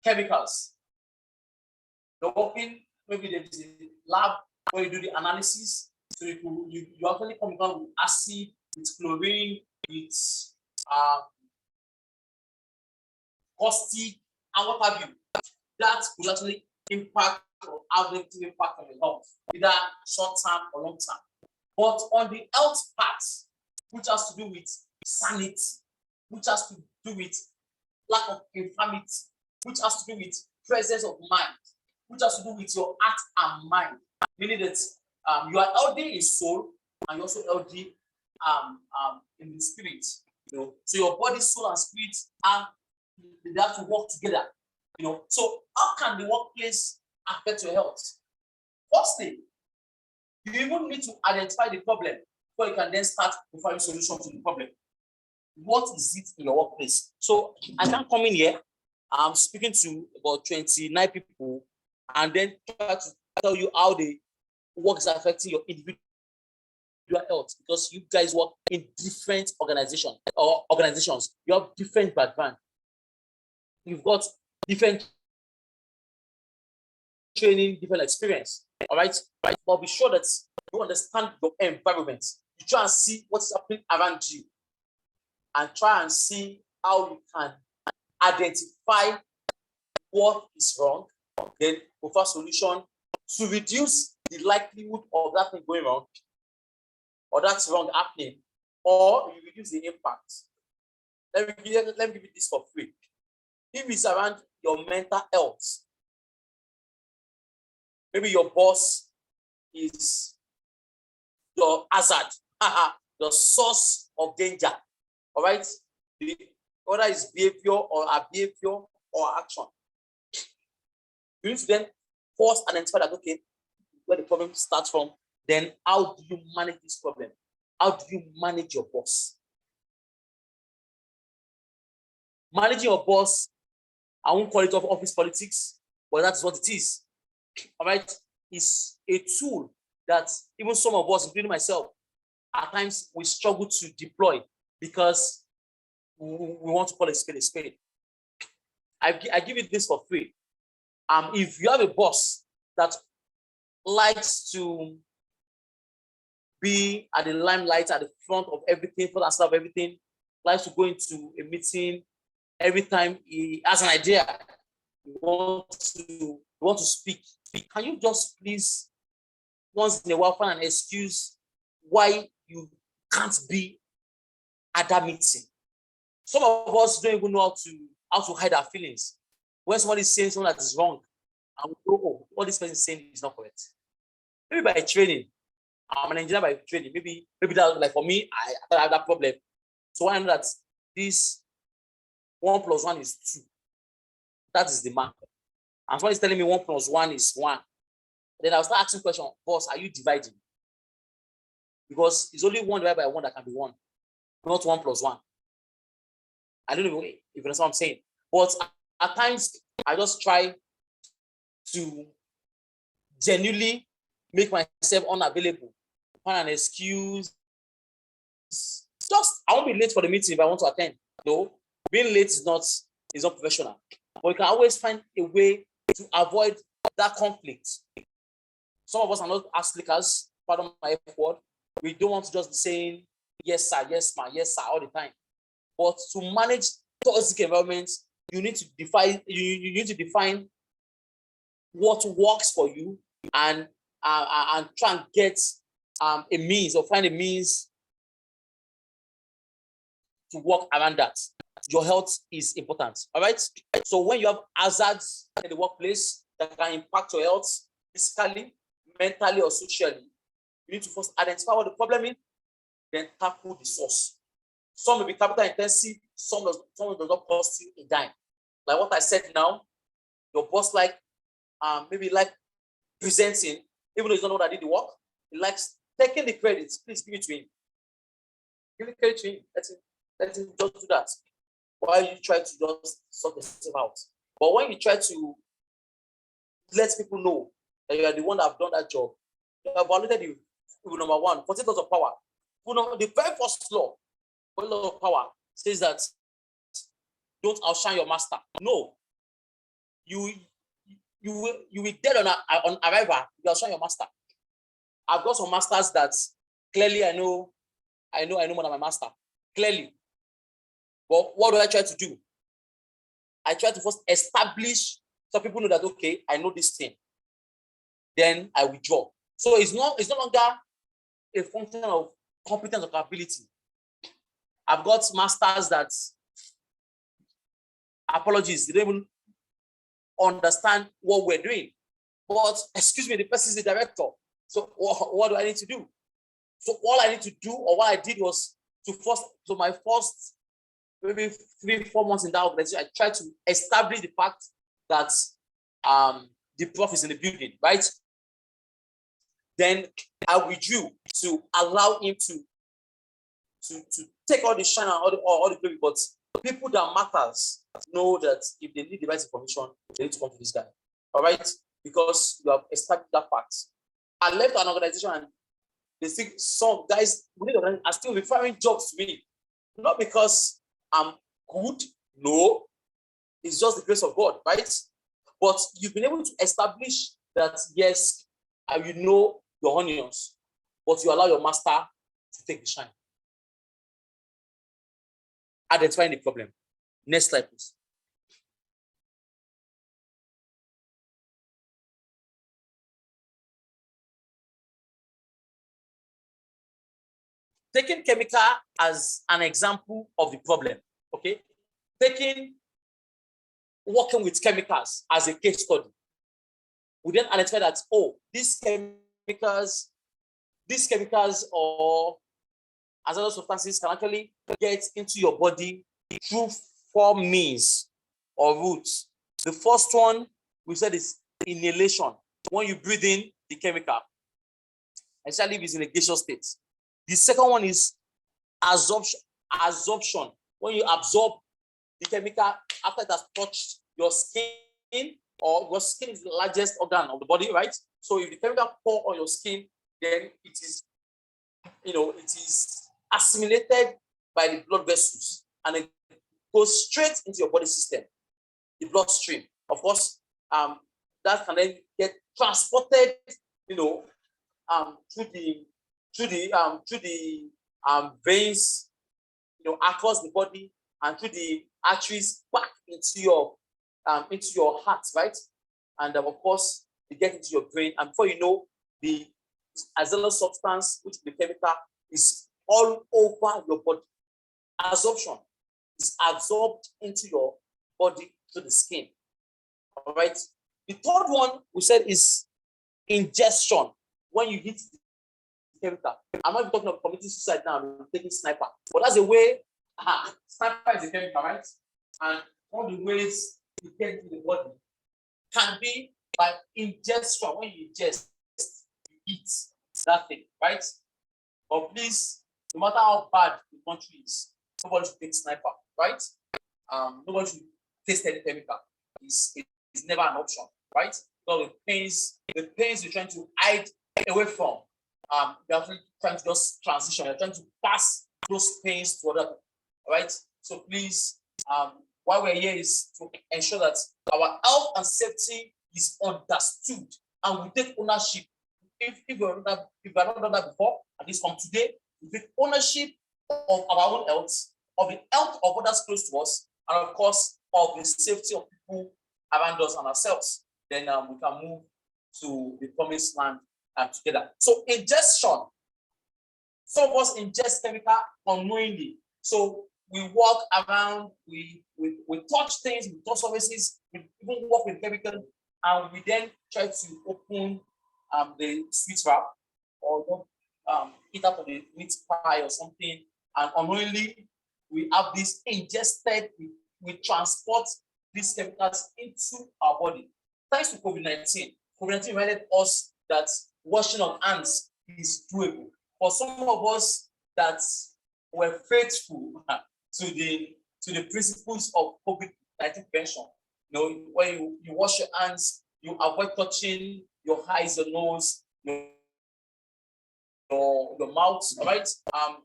Chemicals. You're working, maybe there is a lab where you do the analysis. So you actually come down with acid, with chlorine, with caustic, and what have you. That will actually impact or have negative impact on your health, either short term or long term. But on the health part, which has to do with sanity, which has to do with lack of infirmity, which has to do with presence of mind, which has to do with your heart and mind, meaning that you are healthy in soul and you're also healthy in the spirit. So your body, soul, and spirit they have to work together. So how can the workplace affect your health? Firstly, you even need to identify the problem before you can then start to find a solution to the problem. What is it in your workplace? So I can come in here. I'm speaking to about 29 people and then try to tell you how the work is affecting your individual health, because you guys work in different organizations. You have different background. You've got different training, different experience. All right. But be sure that you understand your environment. You try and see what's happening around you and try and see how you can identify what is wrong, then offer solution to reduce the likelihood of that thing going wrong or that's wrong happening, or you reduce the impact. Let me give you this for free. If it's around your mental health, maybe your boss is your hazard, your source of danger. All right, whether it's behavior or action, you need to then first identify that, okay, where the problem starts from. Then how do you manage this problem? How do you manage your boss? Managing your boss, I won't call it office politics, but that's what it is. All right, it's a tool that even some of us, including myself, at times we struggle to deploy because we want to call a spade a spade. I give you this for free. If you have a boss that likes to be at the limelight, at the front of everything, for the answer of everything, likes to go into a meeting every time he has an idea, you want to speak. Can you just please once in a while find an excuse why you can't be at that meeting? Some of us don't even know how to hide our feelings. When somebody is saying something that is wrong, and we go, oh, what this person is saying is not correct. Maybe by training. I'm an engineer by training. Maybe that, like for me, I have that problem. So I know that this 1 + 1 is 2. That is the mark. And somebody's telling me 1 + 1 is 1. Then I'll start asking questions, boss, are you dividing? Because it's only 1 divided by 1 that can be 1, not 1 + 1. I don't know if you understand what I'm saying. But at times, I just try to genuinely make myself unavailable, find an excuse. I won't be late for the meeting if I want to attend. No, being late is not professional. But you can always find a way to avoid that conflict. Some of us are not as slickers, pardon my F word. We don't want to just be saying yes sir, yes ma, yes sir all the time. But to manage toxic environments, you need to define. You need to define what works for you and try and get a means or find a means to work around that. Your health is important. All right. So when you have hazards in the workplace that can impact your health physically, mentally, or socially, you need to first identify what the problem is, then tackle the source. Some may be capital intensive, some does not cost you a dime. like what I said now, your boss maybe like presenting, even though he's not the one that did the work, he likes taking the credits. Please give it to him. Give the credit to him. Let him just do that. While you try to just sort yourself out. But when you try to let people know that you are the one that have done that job, you have violated the rule number 1, 14 laws of power. The very first law of power says that don't outshine your master. No. You will dead on arrival, you outshine your master. I've got some masters that clearly I know more than my master. Clearly. But what do I try to do? I try to first establish so people know that, okay, I know this thing. Then I withdraw. So it's no longer a function of competence or capability. I've got masters that, apologies, they don't even understand what we're doing. But excuse me, the person is the director. So what do I need to do? So all I need to do, or what I did was my first maybe 3-4 months in that organization, I tried to establish the fact that the prof is in the building, right? Then I withdrew to allow him to take all the shine and all the glory. But people that matters know that if they need the right information, they need to come to this guy. All right? Because you have established that fact. I left an organization and they think some guys are still referring jobs to me. Not because I'm good, no. It's just the grace of God, right? But you've been able to establish that, yes, you know your onions, but you allow your master to take the shine. Identifying the problem. Next slide, please. Taking chemical as an example of the problem, okay? Working with chemicals as a case study. We then identify that, these chemicals or hazardous substances can actually get into your body through 4 means or routes. The first one we said is inhalation. When you breathe in the chemical, especially if it's in a gaseous state. The second one is absorption. When you absorb the chemical after it has touched your skin, or your skin is the largest organ of the body, right? So if the chemical pour on your skin, then it is assimilated by the blood vessels and it goes straight into your body system, the bloodstream. Of course, that can then get transported, through the veins, across the body and through the arteries back into your heart, right? And of course, they get into your brain. And before you know, the hazardous substance, which is the chemical, is all over your body. Absorption is absorbed into your body to the skin. All right. The third one we said is ingestion. When you hit the chemical, I'm not talking about committing suicide now. I'm taking sniper, but that's a way. Sniper is a chemical, right? And one of the ways to get into the body can be by ingestion. When you ingest, you eat that thing, right? But please, no matter how bad the country is, nobody should take sniper, right? Nobody should taste any chemical. It's never an option, right? So the pains you're trying to hide away from, you're actually trying to just transition. You're trying to pass those pains to other people, right? So please, why we're here is to ensure that our health and safety is understood and we take ownership. If we're not done that before, at least from today, we take ownership of our own health, of the health of others close to us, and of course, of the safety of people around us and ourselves. Then we can move to the promised land together. So ingestion. Some of us ingest chemical unknowingly. So we walk around, we touch things, we touch surfaces, we even work with chemical, and we then try to open the sweet wrap or eat out of the meat pie or something, and unknowingly we have this ingested, we transport these chemicals into our body. Thanks to COVID-19, COVID-19 reminded us that washing of hands is doable. For some of us that were faithful to the principles of COVID-19 prevention, you know, when you wash your hands, you avoid touching your eyes, your nose, your mouth, all right?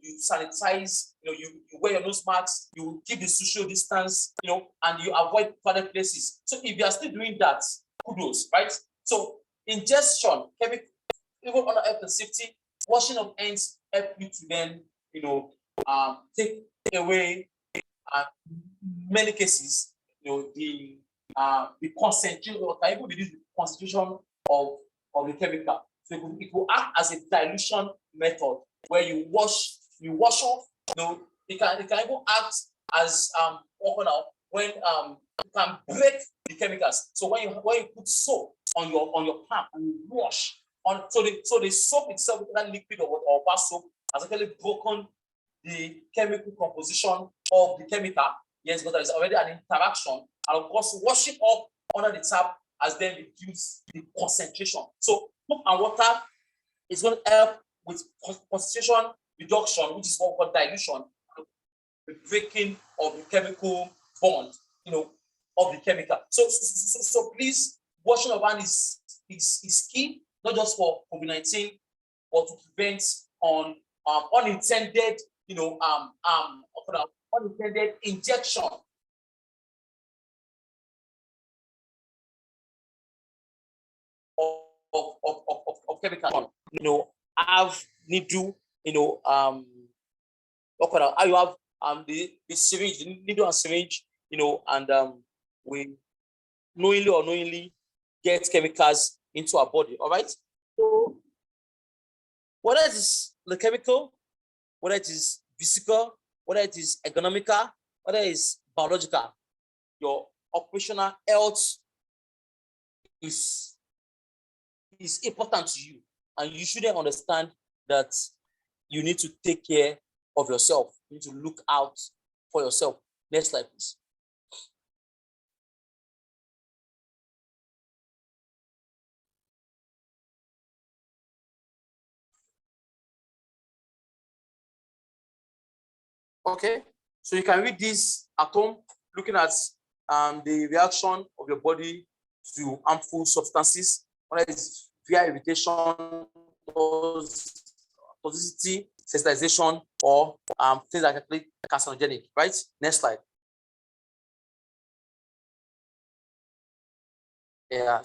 You sanitize, you know, you wear your nose masks, you keep the social distance, you know, and you avoid crowded places. So if you are still doing that, kudos, right? So ingestion, even under health and safety, washing of hands help you to then, you know, take away many cases, you know, the concentration, or can even reduce the concentration of the chemical. So it will act as a dilution method where you wash off. You know, it can even act as when you can break the chemicals. So when you put soap on your palm and you wash on, so the soap itself, that liquid or bar soap, has actually broken the chemical composition of the chemical. Yes, because there is already an interaction, and of course, washing up under the tap has then reduced the concentration. So soap and water is going to help with concentration reduction, which is what we call dilution, the breaking of the chemical bond, you know, of the chemical. So please, washing of hands is key, not just for COVID-19, but to prevent unintended, you know, unintended injection of chemical. You know, have needle, you know, how you have the syringe, the needle and syringe, you know, and we knowingly or unknowingly get chemicals into our body. All right. So whether it is the chemical, whether it is physical, whether it is ergonomical, whether it is biological, your operational health is important to you, and you shouldn't understand that you need to take care of yourself. You need to look out for yourself. Next slide, please. Okay, so you can read this at home, looking at the reaction of your body to harmful substances, whether it's via irritation, toxicity, sensitization, or things like carcinogenic, right? Next slide. Yeah,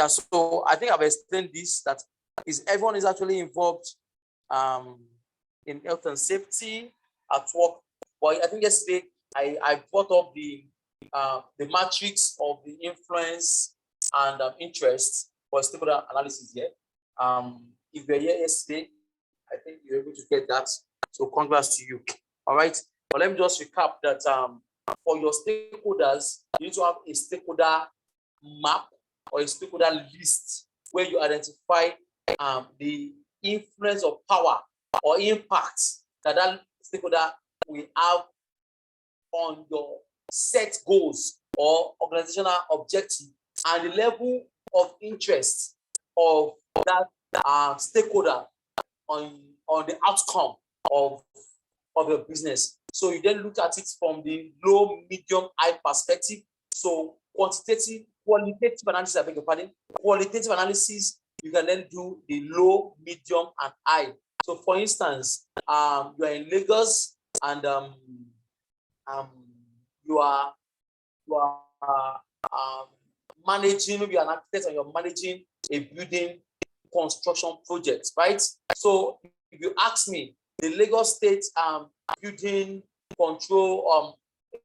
so I think I've explained this, that everyone is actually involved in health and safety at work. Well, I think yesterday I brought up the matrix of the influence and interest for stakeholder analysis here. If you're here yesterday, I think you're able to get that. So congrats to you. All right. But let me just recap that for your stakeholders, you need to have a stakeholder map or a stakeholder list where you identify the influence of power or impact that stakeholder will have on your set goals or organizational objective, and the level of interest of that stakeholder on the outcome of your business. So you then look at it from the low, medium, high perspective. So qualitative analysis, I beg your pardon. Qualitative analysis, you can then do the low, medium, and high. So for instance, you are in Lagos and you are managing, maybe an architect, and you're managing a building construction project, right? So if you ask me, the Lagos State Building Control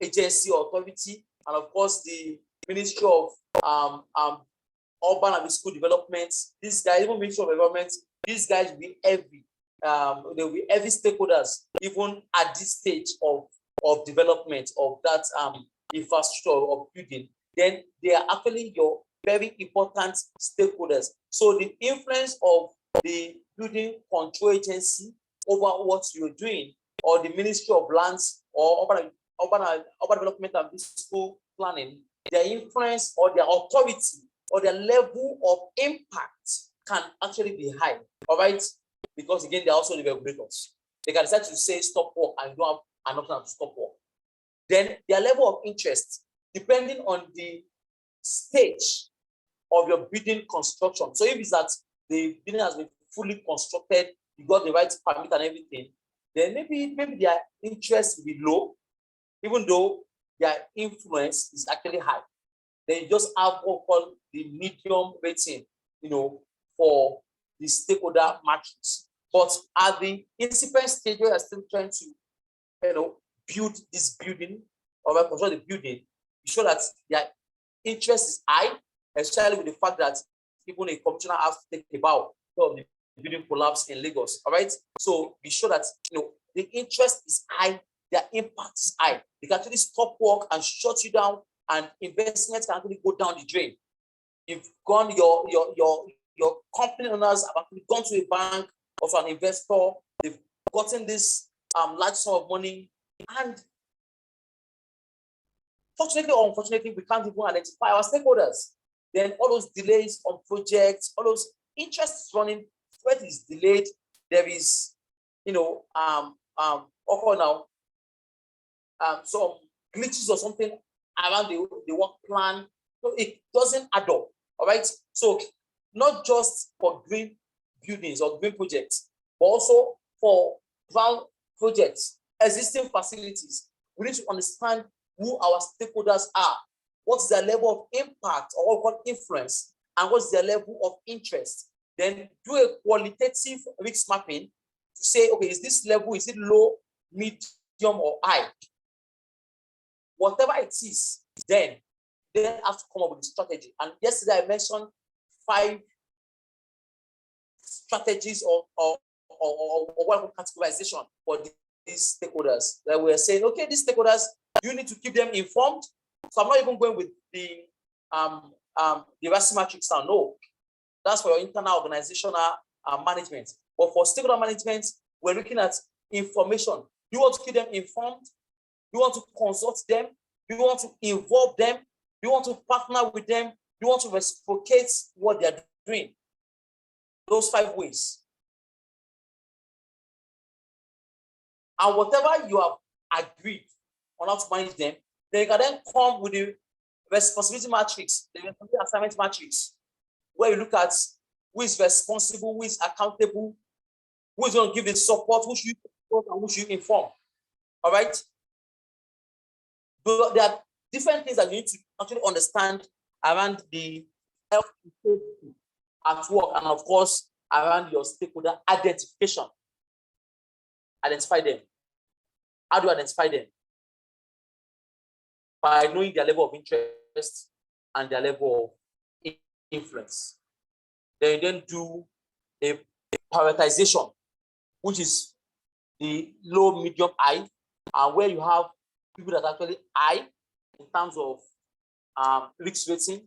Agency Authority, and of course the Ministry of Urban and School Development, these guys, even Ministry of Environment, these guys will be heavy. There will be heavy stakeholders, even at this stage of development of that infrastructure of building. Then they are actually your very important stakeholders. So the influence of the Building Control Agency over what you're doing, or the Ministry of Lands or Urban urban development and physical planning, their influence or their authority or their level of impact can actually be high. All right, because again, they're also the regulators. They can decide to say stop work and you don't have an option to stop work. Then their level of interest, depending on the stage of your building construction. So if it's that the building has been fully constructed, you got the right permit and everything, then maybe their interest will be low, even though their influence is actually high. Then you just have what we call the medium rating, for the stakeholder matrix. But at the incipient stage where you're still trying to, build this building or control the building, you show that their interest is high, especially with the fact that even a commissioner has to take a bow of the building collapse in Lagos. All right. So be sure that the interest is high, their impact is high. They can actually stop work and shut you down, and investments can actually go down the drain. You've gone, your company owners have actually gone to a bank or to an investor, they've gotten this large sum of money, and fortunately or unfortunately, we can't even identify our stakeholders. Then all those delays on projects, all those interest is running, spread is delayed. There is, some glitches or something around the work plan. So it doesn't add up. All right. So not just for green buildings or green projects, but also for brown projects, existing facilities. We need to understand who our stakeholders are, what's their level of impact or what we call influence, and what's their level of interest. Then do a qualitative risk mapping to say, okay, is this level, is it low, medium, or high? Whatever it is, then have to come up with a strategy. And yesterday I mentioned 5 strategies or what we call categorization for these stakeholders. That we're saying, okay, these stakeholders, you need to keep them informed. So I'm not even going with the RACI matrix now. No, that's for your internal organizational management. But for stakeholder management, we're looking at information. You want to keep them informed. You want to consult them. You want to involve them. You want to partner with them. You want to reciprocate what they're doing. Those 5 ways. And whatever you have agreed on how to manage them, then you can then come with the responsibility matrix, the responsibility assignment matrix, where you look at who is responsible, who is accountable, who is going to give the support, who should you support, and who should you inform. All right? But there are different things that you need to actually understand around the health and safety at work, and of course, around your stakeholder identification. Identify them. How do you identify them? By knowing their level of interest and their level of influence. Then you then do a prioritization, which is the low, medium, high, and where you have people that are actually high in terms of risk rating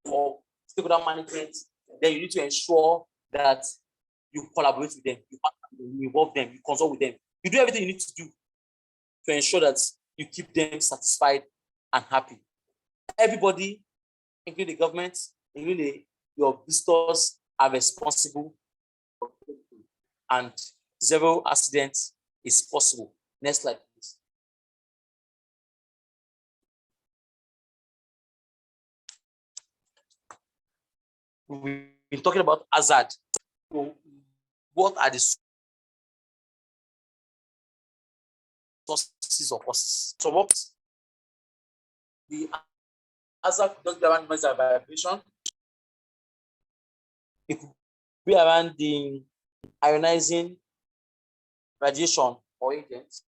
or stakeholder management. Then you need to ensure that you collaborate with them, you involve them, you consult with them. You do everything you need to do to ensure that you keep them satisfied and happy. Everybody, including the government, including your visitors, are responsible, and 0 accidents is possible. Next slide, please. We've been talking about hazard. So what are the sources of causes? So what the hazard does around noise and vibration. It could be around the ionizing radiation or agents.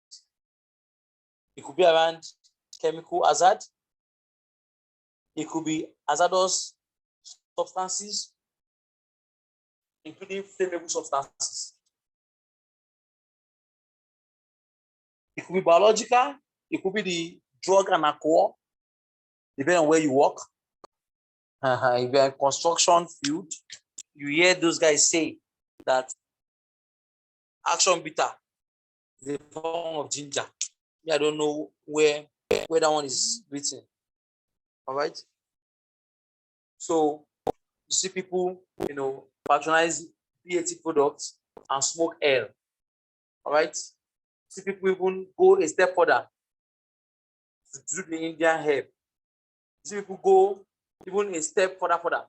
It could be around chemical hazard. It could be hazardous substances, including flammable substances. It could be biological. It could be the drug and alcohol, depending on where you work. If you're in construction field, you hear those guys say that action bitter is a form of ginger. I don't know where that one is written. All right. So you see people, patronize PAT products and smoke air. All right. See people even go a step further to do the Indian herb. See people go even a step further,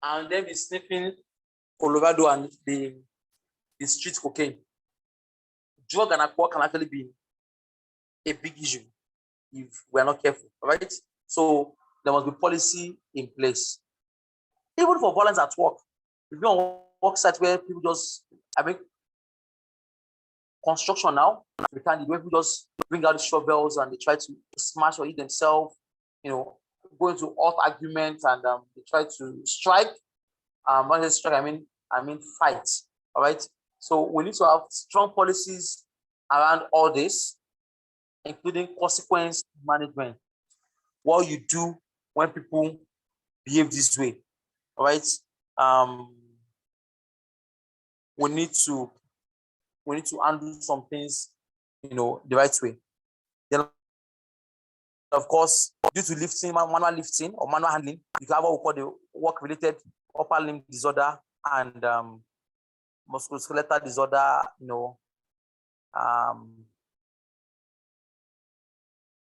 and then be sniffing Colorado and the street cocaine. Drug and alcohol can actually be a big issue if we are not careful. All right. So there must be policy in place. Even for violence at work. If you're on work site where people just, construction now, where people just bring out the shovels and they try to smash or hit themselves, go into hot arguments and they try to strike. When they strike, I mean fight. All right. So we need to have strong policies around all this, including consequence management. What you do when people behave this way. All right. We need to handle some things, the right way. Then, of course, due to lifting, manual lifting or manual handling, you can have what we call the work-related upper limb disorder and musculoskeletal disorder,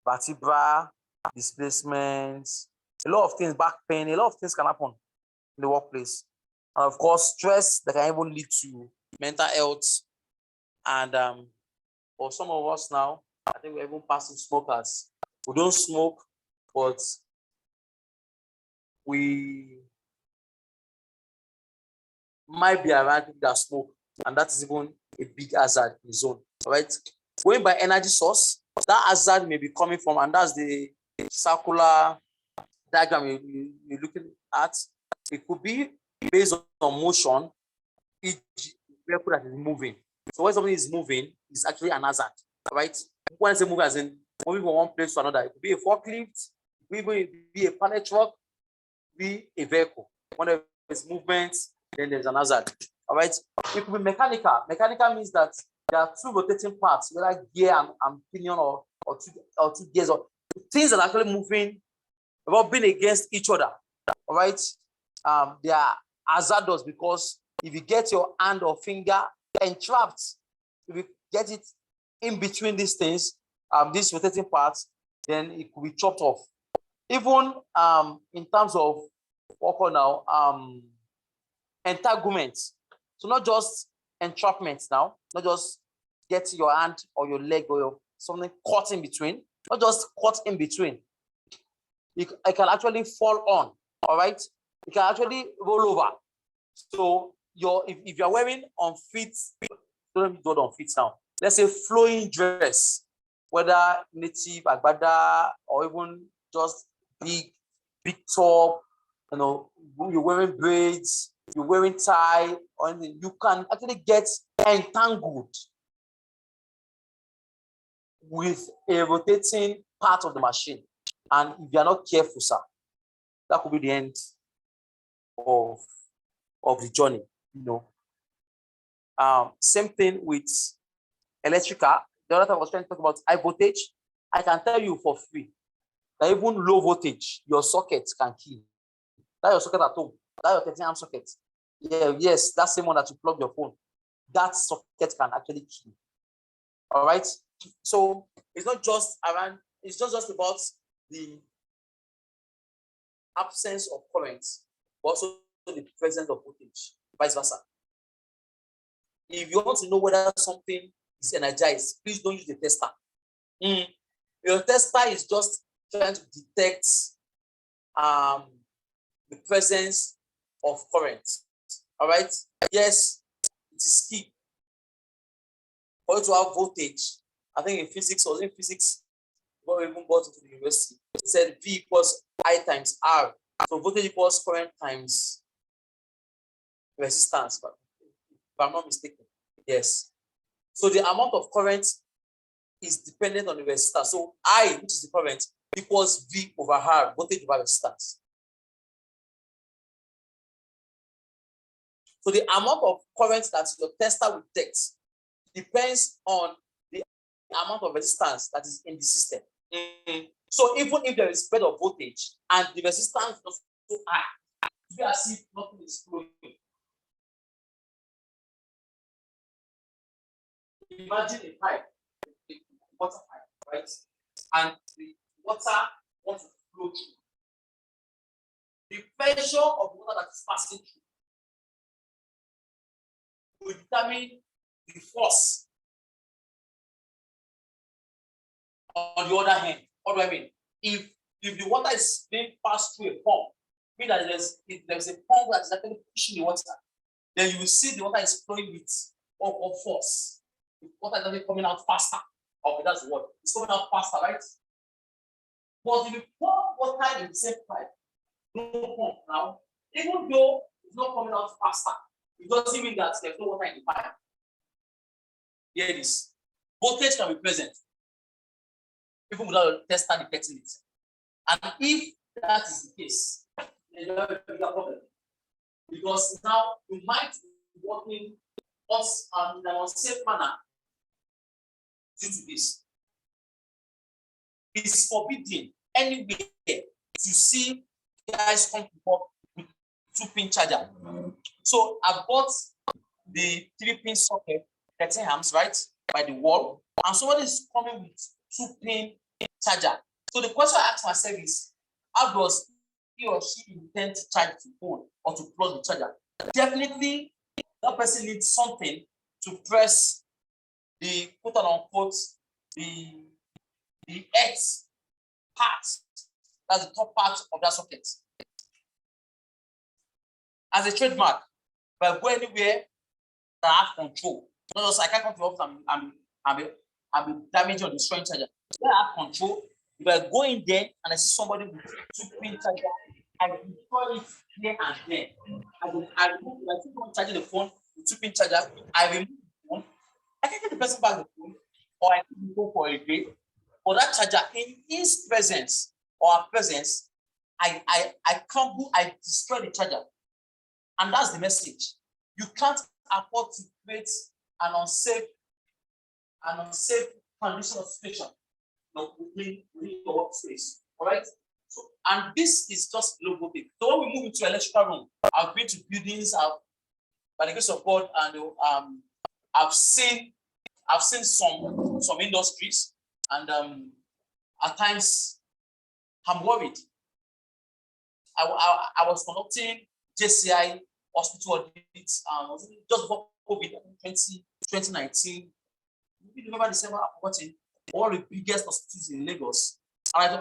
vertebra displacements, a lot of things, back pain, a lot of things can happen in the workplace. And of course, stress that can even lead to mental health. And for some of us now, I think we're even passing smokers. We don't smoke, but we might be around people that smoke, and that is even a big hazard in zone. All right. Going by energy source, that hazard may be coming from, and that's the circular diagram you're looking at. It could be based on motion, each vehicle that is moving. So when something is moving, it's actually an hazard, right? When I say moving, as in moving from one place to another, it could be a forklift, it could be a pallet truck, be a vehicle. When there's movement, then there's an hazard. All right. It could be mechanical. Mechanical means that there are two rotating parts, whether gear and pinion or two gears, or things that are actually moving, rubbing against each other. All right. They are hazardous because if you get your hand or finger entrapped, if you get it in between these things, these rotating parts, then it could be chopped off. Even in terms of what now, entanglements. So not just entrapments now, not just getting your hand or your leg or something caught in between, not just caught in between. It can actually fall on, all right? It can actually roll over. So if you're wearing on feet, don't do it on feet now. Let's say flowing dress, whether native, agbada, or even just big top, you're wearing braids, you're wearing tie, or anything, you can actually get entangled with a rotating part of the machine. And if you're not careful, sir, that could be the end of the journey, Same thing with electrical. The other time I was trying to talk about high voltage. I can tell you for free that even low voltage, your socket can kill. That your socket at home, that your 13-amp socket. Yeah, yes, that same one that you plug your phone. That socket can actually kill. All right. So it's not just about the absence of current, but also the presence of voltage, vice versa. If you want to know whether something is energized, please don't use the tester. Your tester is just trying to detect the presence of current. All right. Yes, it is key for you to have voltage. I think in physics, when we even got into the university, it said V equals I times R. So voltage equals current times resistance, if I'm not mistaken. Yes. So the amount of current is dependent on the resistance. So I, which is the current, equals V over R, voltage over resistance. So the amount of current that your tester will detect depends on the amount of resistance that is in the system. So even if there is spread of voltage and the resistance is so high, you can see nothing is flowing. Imagine a pipe, a water pipe, right? And the water wants to flow through. The pressure of water that is passing through will determine the force on the other hand. What do I mean? If the water is being passed through a pump, mean that there's a pump that is actually pushing the water, then you will see the water is flowing with or force. The water is actually coming out faster. Okay, that's the word. It's coming out faster, right? But if you pour water in the same pipe, no pump now, even though it's not coming out faster, it doesn't mean that there's no water in the pipe. Here it is. Voltage can be present, even without a tester detecting it. And if that is the case, then you have a bigger problem. Because now you might be working in an unsafe manner due to this. It's forbidden anywhere to see guys come to work with 2-pin charger. So I've got the 3-pin socket, 13 amps, right, by the wall, and somebody is coming with 2-pin charger. So the question I ask myself is, how does he or she intend to charge the phone or to plug the charger? Definitely, that person needs something to press the quote unquote the X part, that's the top part of that socket. As a trademark, if I go anywhere that I have control, not just I can't come to office I'm damaging or destroying charger. If I have control, if I go in there and I see somebody with 2-pin charger, I destroy it here and there. I remove, if I keep on charging the phone with 2-pin charger, I remove the phone. I can get the person back the phone, or I can go for a day. For that charger, in his presence or our presence, I crumble, I destroy the charger. And that's the message. You can't afford to create an unsafe condition of situation within your workspace. All right. So, and this is just global thing. So when we move into electrical room, I've been to buildings, by the grace of God, and I've seen some industries, and at times I'm worried. I was conducting JCI hospital audits just before COVID, 2019. November, December, I've forgotten, all the biggest hospitals in Lagos. And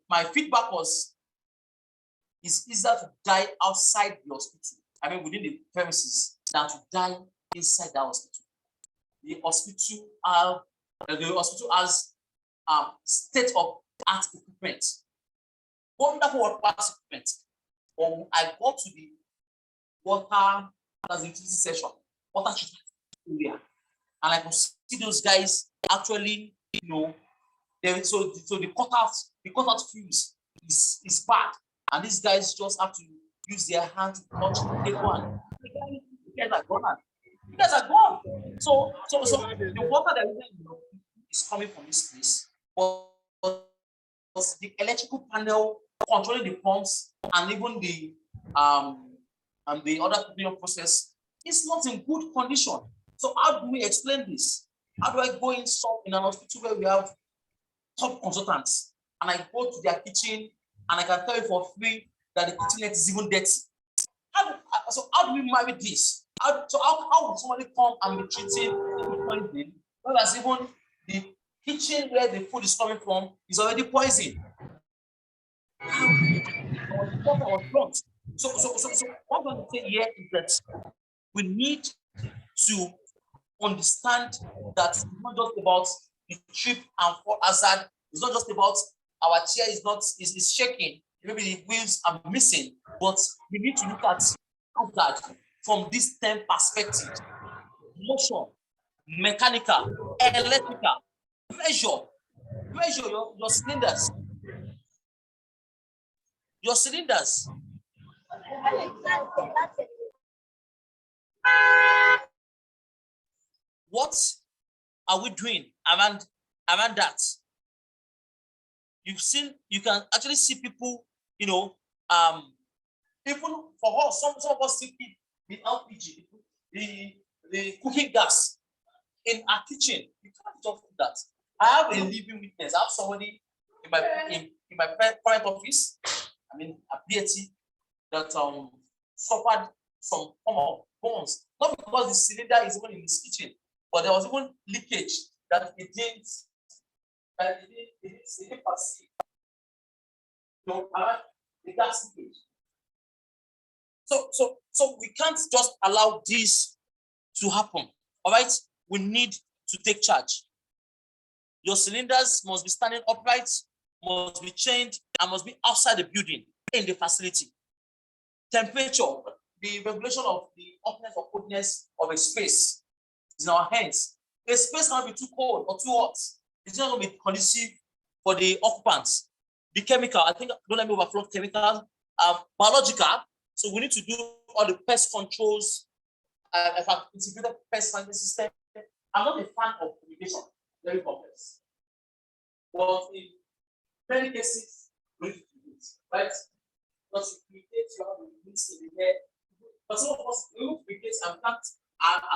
my feedback was, it's easier to die outside the hospital, I mean within the premises, than to die inside the hospital. The hospital has state-of-art equipment, wonderful equipment. When I got to the water, that's the utility section, water treatment area, and I could see those guys actually, so the cutout fuse is bad, and these guys just have to use their hand to touch the cable, and you guys are gone. You guys are gone. So the water that is coming from this place, but the electrical panel controlling the pumps and even the other cooling process is not in good condition. So how do we explain this? How do I go in an hospital where we have top consultants, and I go to their kitchen and I can tell you for free that the kitchenette is even dirty? How do we marry this? How would somebody come and be treating poison, whereas even the kitchen where the food is coming from is already poisoned? So what I'm going to say here is that we need to understand that it's not just about the trip and fall hazard. It's not just about our chair is shaking, maybe the wheels are missing, but we need to look at hazard from this 10 perspectives: motion, mechanical, electrical, pressure, your cylinders. Your cylinders. What are we doing around around that. You can actually see people, even for us, some of us see the LPG, the cooking gas in our kitchen. You can't just do that. I have a living witness. I have somebody in my current office, a BAT, that suffered some form of burns, not because the cylinder is even in his kitchen, but there was even leakage that it didn't perceive. The gas leakage. So we can't just allow this to happen. All right, we need to take charge. Your cylinders must be standing upright, must be changed, and must be outside the building in the facility. Temperature, the regulation of the hotness or coldness of a space is in our hands. A space cannot be too cold or too hot. It's not going to be conducive for the occupants. The chemical, I think, don't let me overflow chemicals, biological. So we need to do all the pest controls, integrated pest management system. I'm not a fan of fumigation, very complex. But in many cases, we need to do it, right? Because you fumigate, you have the release in the air. But some of us, we fumigate and can't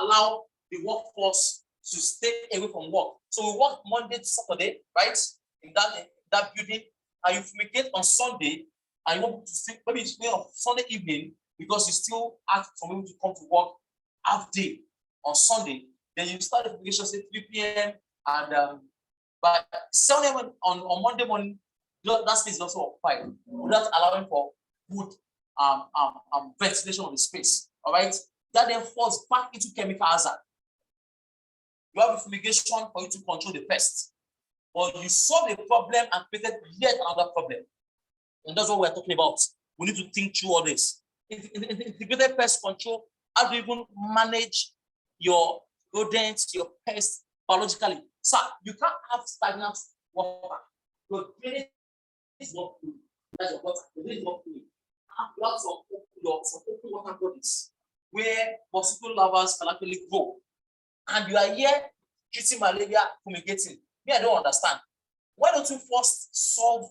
allow the workforce to stay away from work. So we work Monday to Saturday, right? In that building, and you fumigate on Sunday, and you want to see, maybe it's on Sunday evening, because you still ask for people to come to work half day on Sunday. Then you start the fumigation, say 3 p.m. and by 7 a.m. on Monday morning, that space is also occupied without allowing for good ventilation of the space. All right, that then falls back into chemical hazard. You have a fumigation for you to control the pests, but you solve the problem and created yet another problem. And that's what we're talking about. We need to think through all this. Integrated pest control, how do you even manage your rodents, your pests biologically? So you can't have stagnant water. Your drainage is not clean. That's your water. Your drainage is not clean. You have some open water bodies where mosquito larvae can actually grow. And you are here treating malaria, fumigating. Me, I don't understand. Why don't you first solve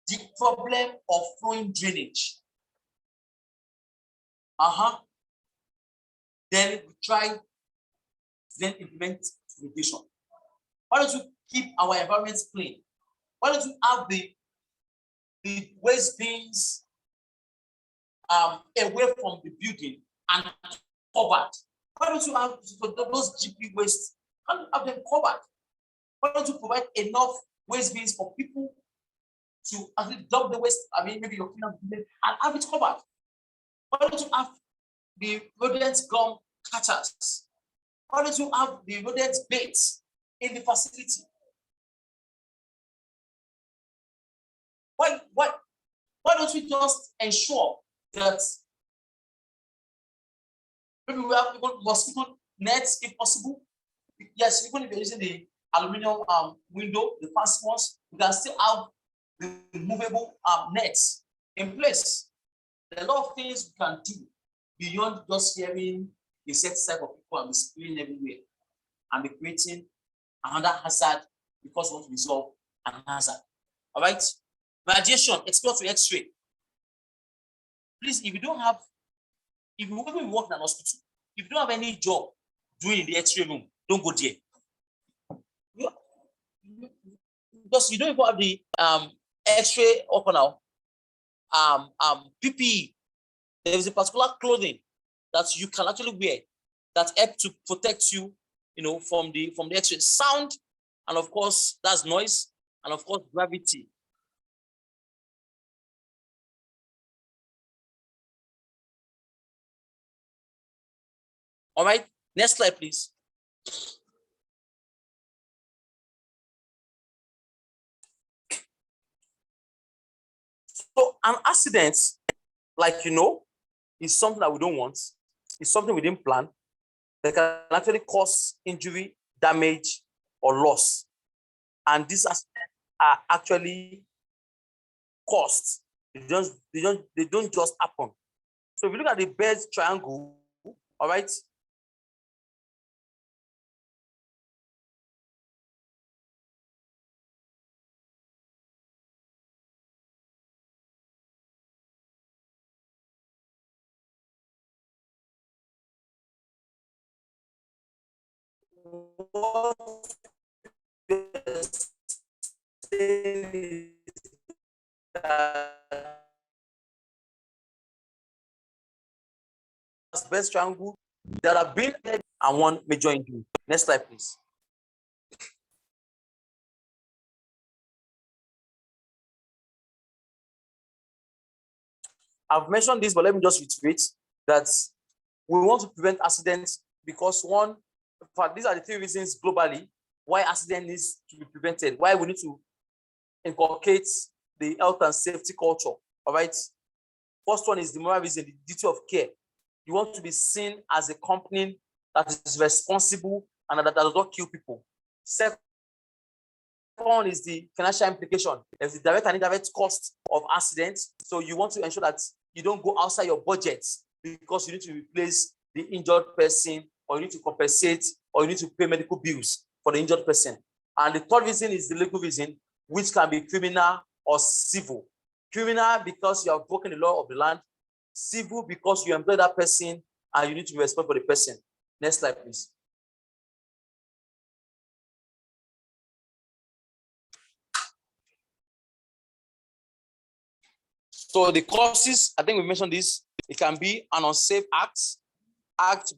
the problem of flowing drainage? Then we try to then implement fumigation. Why don't you keep our environment clean? Why don't you have the waste bins away from the building and covered? Why don't you have those GP waste and have them covered? Why don't you provide enough waste bins for people to actually dump the waste? Maybe your cleaner and have it covered. Why don't you have the rodent gum catchers? Why don't you have the rodent baits in the facility? Why don't we just ensure that maybe we have even mosquito nets if possible? Yes, even if you're using the aluminum window, the fancy ones, we can still have the movable nets in place. There are a lot of things we can do beyond just hearing a set type of people and spraying everywhere and be creating another hazard because we want to resolve an hazard. All right? Radiation, explore to X-ray. Please, if you work in an hospital, if you don't have any job doing in the X-ray room, don't go there. Because you don't even have the X-ray open now. PPE. There is a particular clothing that you can actually wear that help to protect you, from the X-ray sound, and of course that's noise, and of course gravity. All right, next slide, please. So an accident, is something that we don't want. It's something we didn't plan. That can actually cause injury, damage, or loss. And these accidents are actually caused. They don't just happen. So if you look at the bird triangle, all right, what we're saying is that best triangle, there have been and one major injury. Next slide, please. I've mentioned this, but let me just reiterate that we want to prevent accidents because one, in fact, these are the 3 reasons globally why accident needs to be prevented, why we need to inculcate the health and safety culture. All right. First one is the moral reason, the duty of care. You want to be seen as a company that is responsible and that does not kill people. Second is the financial implication. There's the direct and indirect cost of accidents. So you want to ensure that you don't go outside your budget because you need to replace the injured person, or you need to compensate, or you need to pay medical bills for the injured person. And the third reason is the legal reason, which can be criminal or civil. Criminal because you have broken the law of the land. Civil because you employ that person and you need to be responsible for the person. Next slide, please. So the causes, I think we mentioned this, it can be an unsafe act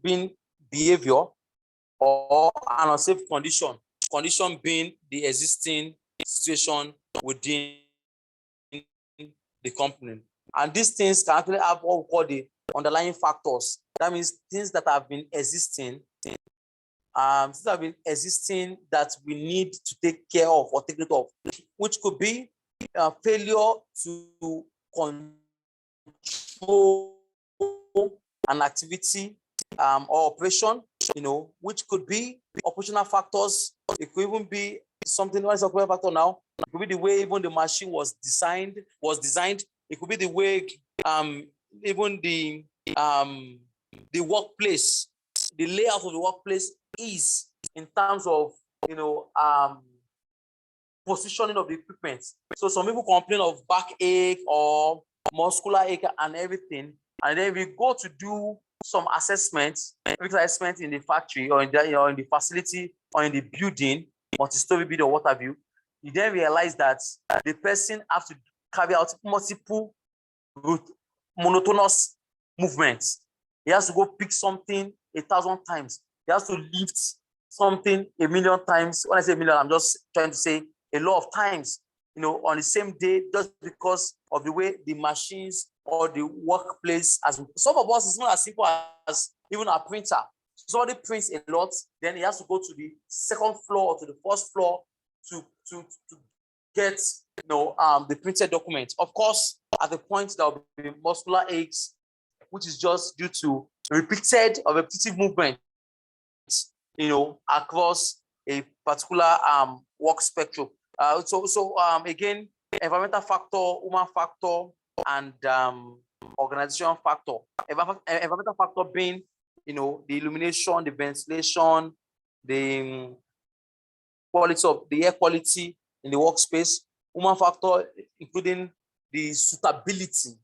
being behavior, or an unsafe condition being the existing situation within the company. And these things can actually have what we call the underlying factors. That means things that have been existing, that we need to take care of or take it off, which could be failure to control an activity or operation, which could be operational factors. It could even be something. What is operational factor now? It could be the way even the machine was designed. It could be the way even the workplace, the layout of the workplace is in terms of positioning of the equipment. So some people complain of backache or muscular ache and everything, and then we go to do some assessments in the factory or in the facility or in the building, multi-story building or what have you. You then realize that the person has to carry out multiple monotonous movements. He has to go pick something 1,000 times. He has to lift something 1,000,000 times. When I say 1,000,000, I'm just trying to say a lot of times, on the same day, just because of the way the machines or the workplace has. Some of us, it's not as simple as even a printer. Somebody prints a lot, then he has to go to the second floor or to the first floor to get the printed document. Of course, at the point there will be muscular aches, which is just due to repetitive movement, across a particular work spectrum. Again, environmental factor, human factor, and organizational factor. Environmental factor being, the illumination, the ventilation, the quality of the air quality in the workspace. Human factor, including the suitability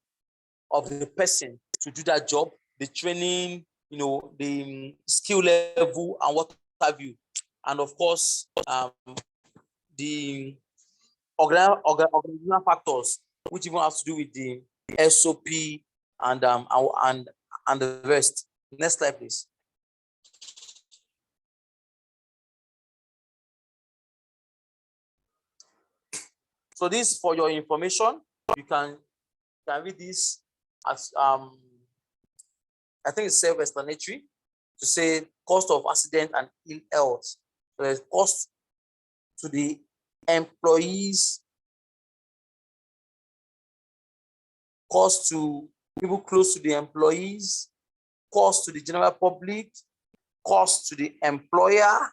of the person to do that job, the training, the skill level, and what have you. And of course, the organizational factors, which even has to do with the SOP and the rest. Next slide, please. So this, for your information, you can read this as I think it's self-explanatory to say cost of accident and ill health. So there's cost to the employees, cost to people close to the employees, cost to the general public, cost to the employer,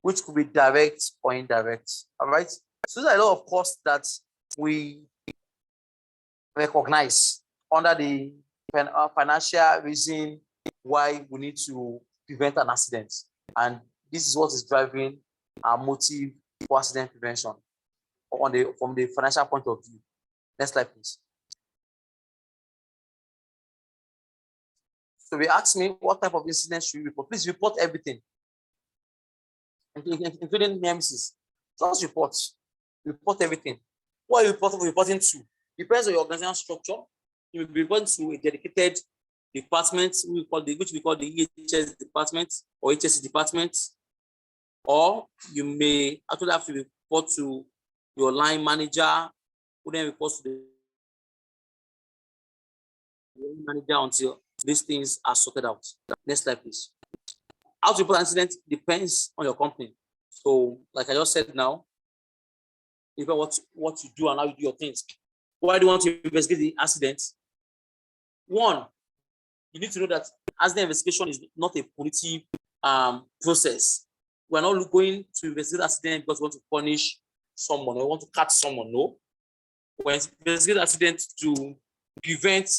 which could be direct or indirect. All right. So there's a lot of costs that we recognize under the financial reason why we need to prevent an accident. And this is what is driving our motive for accident prevention from the financial point of view. Next slide, please. So they asked me what type of incidents should we report. Please report everything. including Nemesis. Just report everything. What are you reporting to? Depends on your organizational structure. You will be reporting to a dedicated department, which we call the EHS department or HSC department, or you may actually have to report to your line manager, who then reports to the manager until these things are sorted out. Next slide, please. How to report an incident depends on your company. So, like I just said now, even what you do and how you do your things. Why do you want to investigate the accident? One, you need to know that accident investigation is not a punitive process. We're not going to investigate accident because we want to punish someone or we want to catch someone. No. We investigate accident to prevent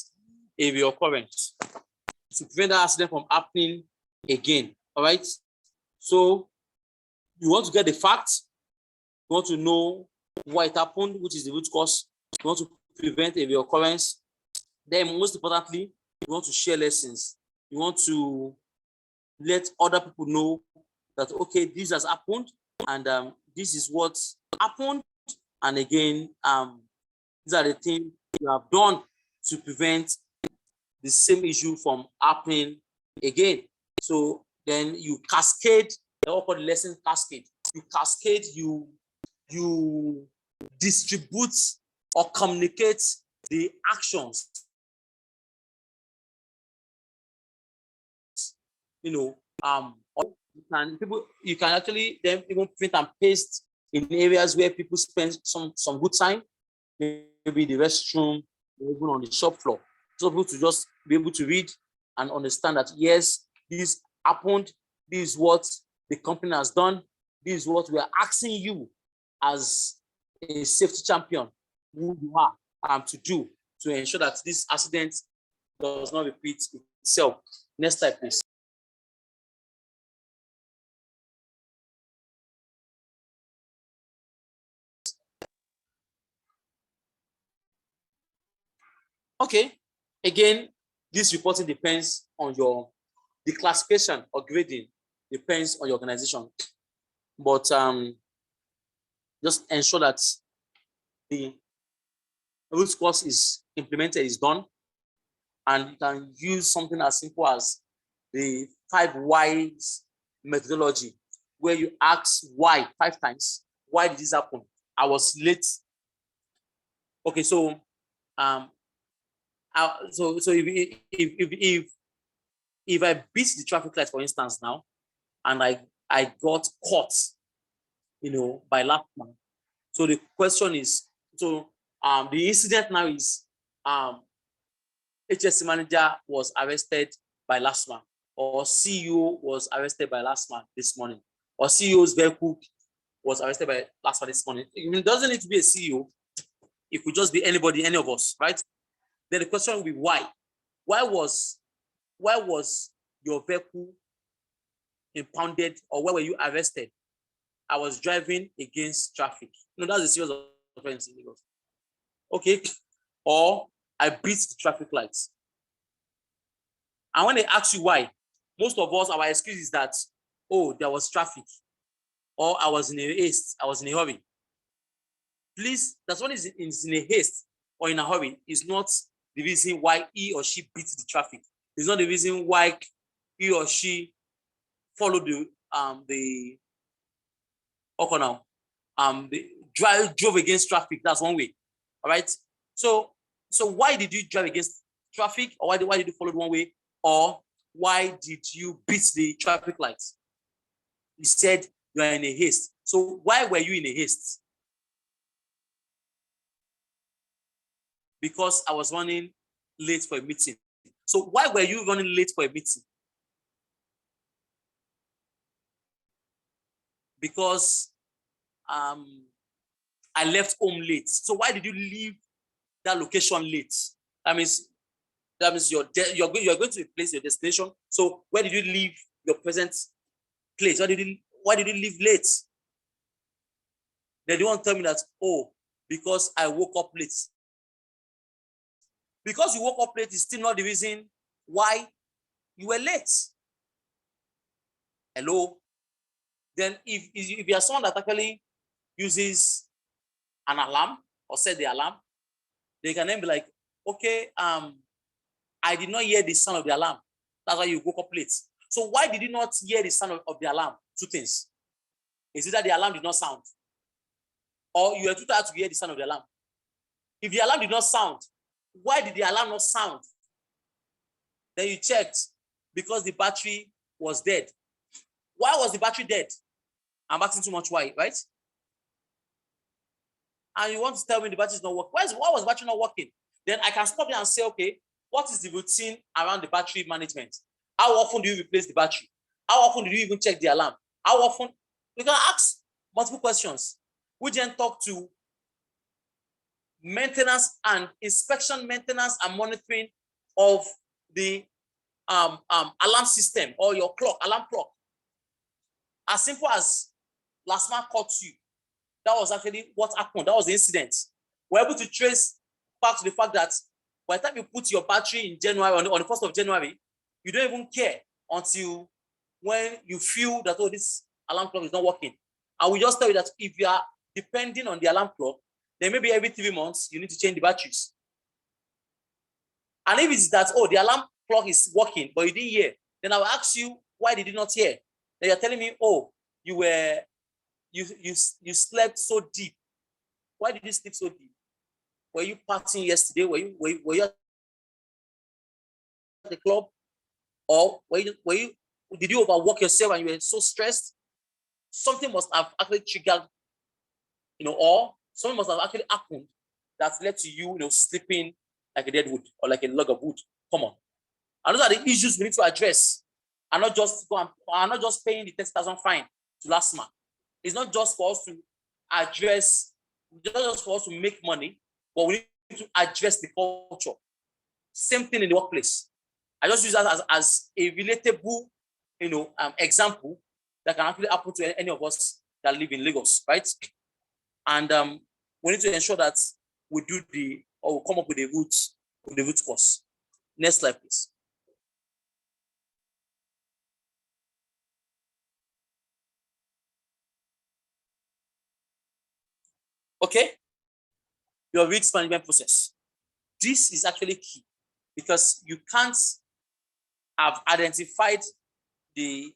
a reoccurrence, to prevent that accident from happening again. All right. So you want to get the facts, you want to know why it happened, which is the root cause, you want to prevent a reoccurrence. Then, most importantly, you want to share lessons. You want to let other people know that, okay, this has happened, and this is what happened. And again, these are the things you have done to prevent the same issue from happening again. So then you cascade, they all call the lesson cascade. You cascade, you distribute or communicate the actions. You can actually then even print and paste in areas where people spend some good time, maybe the restroom, or even on the shop floor. So people to just be able to read and understand that, yes, this happened, this is what the company has done, this is what we are asking you as a safety champion, who you are, to do to ensure that this accident does not repeat itself. Next slide, please. Okay, again, this reporting depends on the classification or grading depends on your organization, but just ensure that the root cause is implemented, is done, and you can use something as simple as the 5 whys methodology, where you ask why 5 times. Why did this happen? I was late. Okay, so so if I beat the traffic light, for instance, now, and I got caught, by last man. So the question is, so the incident now is HSC manager was arrested by last man, or CEO was arrested by last man this morning, or CEO's vehicle was arrested by last man this morning. It doesn't need to be a CEO. It could just be anybody, any of us, right? Then the question will be why? Why was your vehicle impounded, or why were you arrested? I was driving against traffic. That's a serious offense in Lagos. Okay, or I beat the traffic lights. And when they ask you why, most of us, our excuse is that, oh, there was traffic, or I was in a haste, I was in a hurry. Please, that's what is in a haste or in a hurry is not the reason why he or she beat the traffic. It's not the reason why he or she followed the drove against traffic. That's one way. All right. So why did you drive against traffic, or why did you follow one way, or why did you beat the traffic lights? You said you are in a haste. So why were you in a haste? Because I was running late for a meeting. So why were you running late for a meeting? Because I left home late. So why did you leave that location late? That means you're going to a place, your destination. So where did you leave your present place? Why did you leave late? They don't tell me that, oh, because I woke up late. Because you woke up late is still not the reason why you were late. Hello? Then if you are someone that actually uses an alarm or set the alarm, they can then be like, okay, I did not hear the sound of the alarm. That's why you woke up late. So why did you not hear the sound of the alarm? Two things. Is it that the alarm did not sound? Or you were too tired to hear the sound of the alarm? If the alarm did not sound, why did the alarm not sound? Then you checked because the battery was dead. Why was the battery dead? I'm asking too much why, right? And you want to tell me the battery is not working. Why was the battery not working? Then I can stop here and say, okay, what is the routine around the battery management? How often do you replace the battery? How often do you even check the alarm? How often? You can ask multiple questions. We then talk to maintenance and inspection, maintenance and monitoring of the alarm system or your clock, alarm clock. As simple as last man caught you. That was actually what happened. That was the incident. We're able to trace back to the fact that by the time you put your battery in January, on the 1st of January, you don't even care until when you feel that, oh, this alarm clock is not working. And we just tell you that if you are depending on the alarm clock, then maybe every 3 months, you need to change the batteries. And if it's that, oh, the alarm clock is working, but you didn't hear, then I will ask you, why did you not hear? Then you're telling me, oh, you slept so deep. Why did you sleep so deep? Were you partying yesterday? Were you at the club? Or did you overwork yourself and you were so stressed? Something must have actually triggered, or something must have actually happened that led to you, sleeping like a dead wood or like a log of wood. Come on. And those are the issues we need to address. And not just paying the 10,000 fine to last month. It's not just for us to address, not just for us to make money, but we need to address the culture. Same thing in the workplace. I just use that as a relatable, example that can actually happen to any of us that live in Lagos, right? And we need to ensure that we come up with the root cause. Next slide, please. Okay, your risk management process. This is actually key because you can't have identified the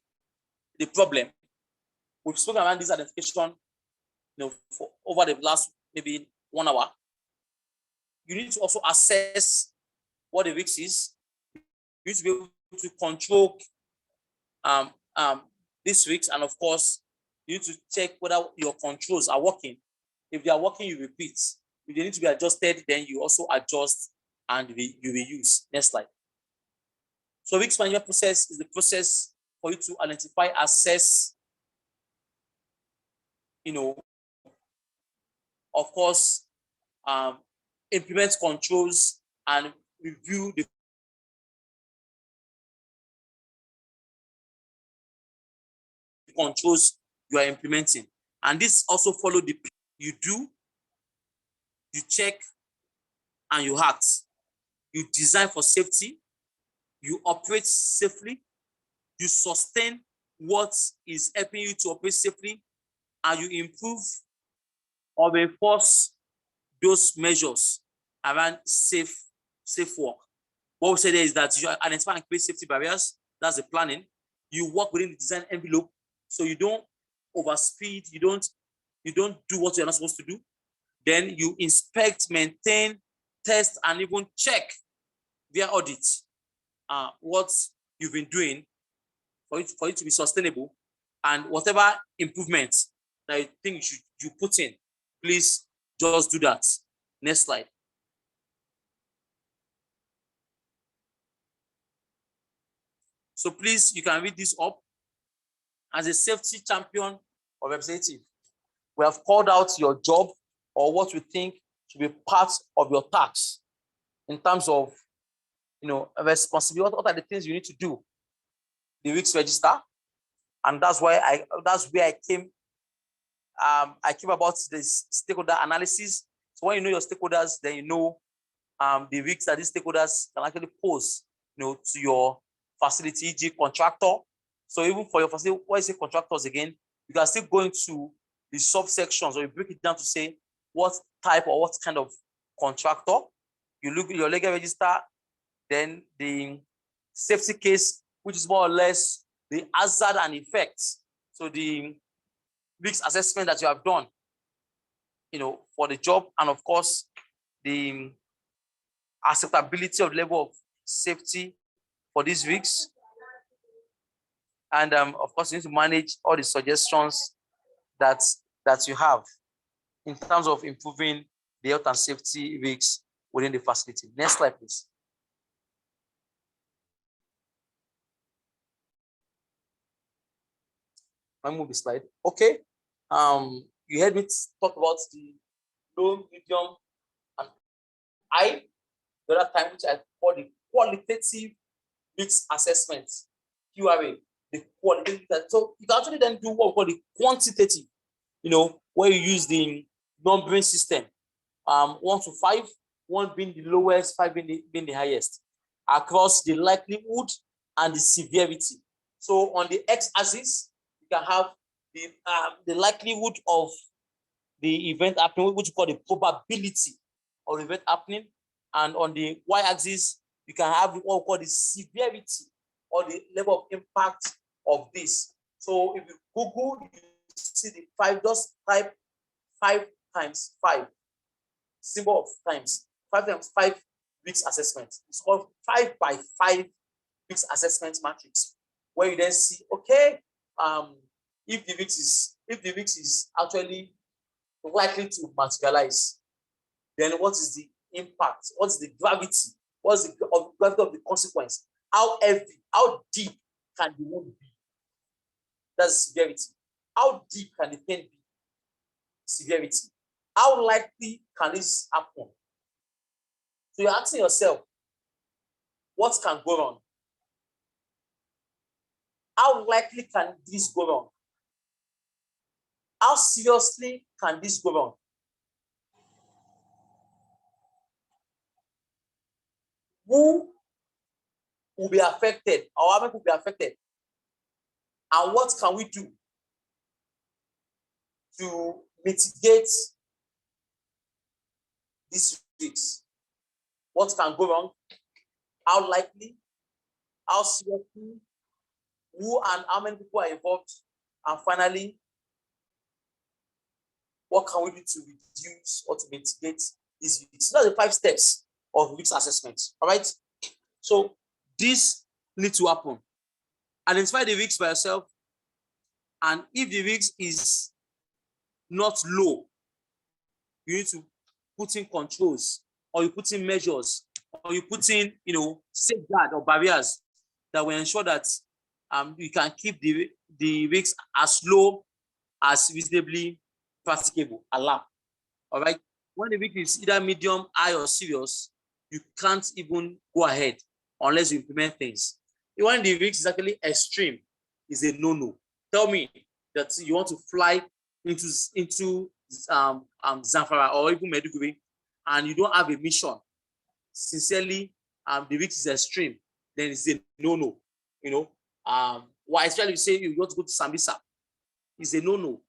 problem. We've spoken around this identification, for over the last maybe 1 hour. You need to also assess what the risk is. You need to be able to control this risk, and of course, you need to check whether your controls are working. If they are working, you repeat. If they need to be adjusted, then you also adjust and you reuse. Next slide. So risk management process is the process for you to identify, assess, of course, implement controls and review the controls you are implementing. And this also follow the you do, you check, and you act. You design for safety, you operate safely, you sustain what is helping you to operate safely, and you improve or reinforce those measures around safe work. What we say there is that you identify and create safety barriers. That's the planning. You work within the design envelope, so you don't overspeed, you don't do what you're not supposed to do. Then you inspect, maintain, test, and even check via audit what you've been doing for it to be sustainable, and whatever improvements that you think you put in, please just do that. Next slide. So please, you can read this up. As a safety champion or representative, we have called out your job or what we think should be part of your tasks in terms of, responsibility. What are the things you need to do? The risk register, and that's where I came. I came about this stakeholder analysis. So when you know your stakeholders, then you know the risks that these stakeholders can actually pose, to your facility, e.g. contractor. So even for your facility, what is it, contractors again? You can still go into the subsections, or you break it down to say what type or what kind of contractor. You look at your legal register, then the safety case, which is more or less the hazard and effects. So the risk assessment that you have done, for the job, and of course, the acceptability of level of safety for these risks. And of course, you need to manage all the suggestions that you have in terms of improving the health and safety risks within the facility. Next slide, please. I'll move the slide. Okay. You heard me talk about the low, medium, and high the other time, which I call the qualitative risk assessment, QRA. The qualitative. So you can actually then do what we call the quantitative, where you use the numbering system. 1 to 5, 1 being the lowest, 5 being the highest, across the likelihood and the severity. So on the x-axis, you can have the likelihood of the event happening, which we call the probability of the event happening. And on the y-axis, you can have what we call the severity or the level of impact of this. So if you Google, you see the 5, just type 5 times 5, symbol of times, 5 times 5 risk assessment. It's called 5 by 5 risk assessment matrix, where you then see, okay, if the risk is actually likely to materialize, then what is the impact? What's the gravity? What's the gravity of the consequence? How heavy, how deep can the wound be? That's severity. How deep can the pain be? Severity. How likely can this happen? So you're asking yourself, what can go wrong? How likely can this go wrong? How seriously can this go wrong? Who will be affected, or how many will be affected? And what can we do to mitigate these risks? What can go wrong? How likely? How seriously? Who and how many people are involved? And finally, what can we do to reduce or to mitigate these risks? Those are the 5 steps of risk assessment. All right. So this needs to happen. Identify the risks by yourself. And if the risk is not low, you need to put in controls, or you put in measures, or you put in, safeguard or barriers that will ensure that you can keep the risks as low as reasonably practicable. Allow. All right. When the risk is either medium, high, or serious, you can't even go ahead unless you implement things. When the risk is actually extreme, is a no-no. Tell me that you want to fly into Zamfara or even Maiduguri, and you don't have a mission. Sincerely, the risk is extreme, then it's a no-no. Why especially you say you want to go to Sambisa, it's a no-no,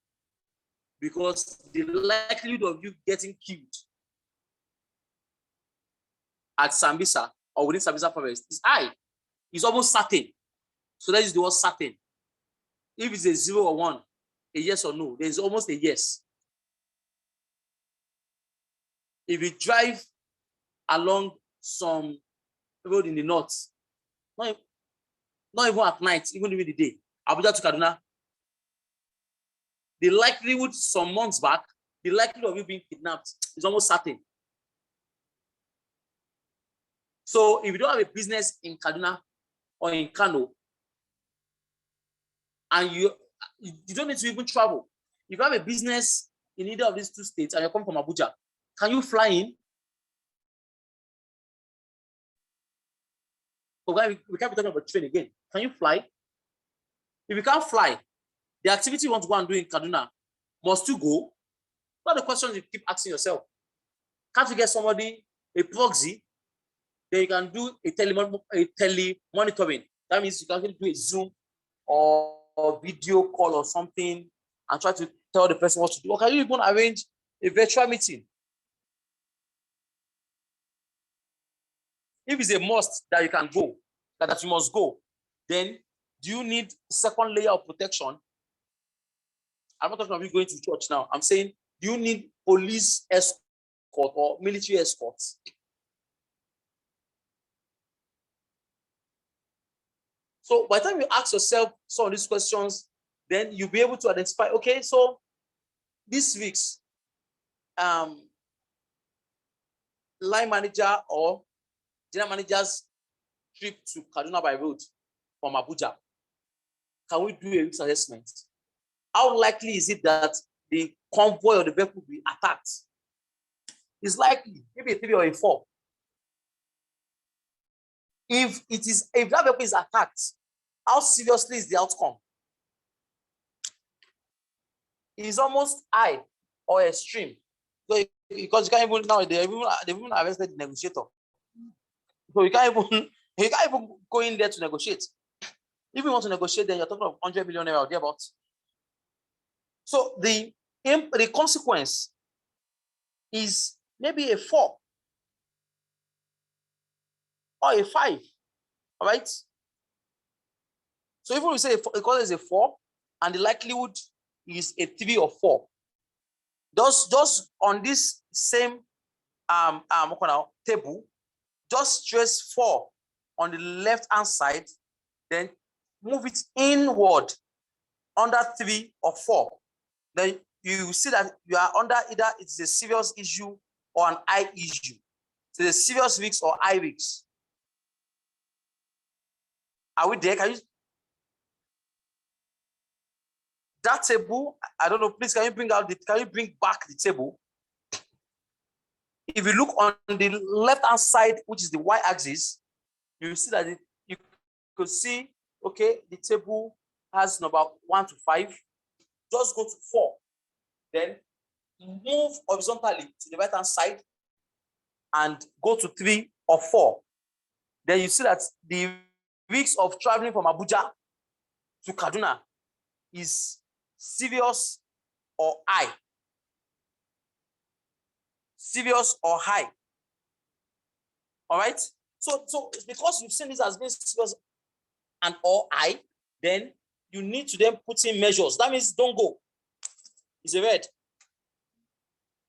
because the likelihood of you getting killed at Sambisa or within Sambisa forest is high. It's almost certain. So that is the word certain. If it's a 0 or 1, a yes or no, there's almost a yes. If you drive along some road in the north, not even at night, even during the day, Abuja to Kaduna, the likelihood some months back, the likelihood of you being kidnapped is almost certain. So if you don't have a business in Kaduna or in Kano, and you don't need to even travel. If you have a business in either of these 2 states and you come from Abuja, can you fly in? We can't be talking about train again. Can you fly? If you can't fly, the activity you want to go and do in Kaduna, must you go? What are the questions you keep asking yourself? Can't you get somebody, a proxy, then you can do a tele-monitoring? That means you can do a Zoom or video call or something, and try to tell the person what to do? Or can you even arrange a virtual meeting? If it's a must that you can go, that you must go, then do you need second layer of protection? I'm not talking about you going to church now. I'm saying, do you need police escort or military escorts? So by the time you ask yourself some of these questions, then you'll be able to identify, okay, so this week's line manager or general manager's trip to Kaduna by road from Abuja, can we do a risk assessment? How likely is it that the convoy or the vehicle will be attacked? It's likely, maybe a 3 or a 4. If that vehicle is attacked, how seriously is the outcome? It's almost high or extreme. Because you can't even now, they've even arrested the negotiator. So you can't even go in there to negotiate. If you want to negotiate, then you're talking of 100 million naira or thereabouts. So the consequence is maybe a 4 or a 5. All right. So even we say because it's a 4 and the likelihood is a 3 or 4, just on this same table, just trace 4 on the left hand side, then move it inward under 3 or 4. Then you see that you are under either it's a serious issue or an high issue. So the serious risks or high risks. Are we there? Can you? That table, I don't know, please, can you bring back the table? If you look on the left-hand side, which is the y-axis, you see that you could see, okay, the table has number 1 to 5. Just go to 4. Then move horizontally to the right-hand side and go to 3 or 4. Then you see that the risks of traveling from Abuja to Kaduna is serious or high. Serious or high. All right. So because you've seen this as being serious and or high, then you need to then put in measures. That means don't go. It's a red.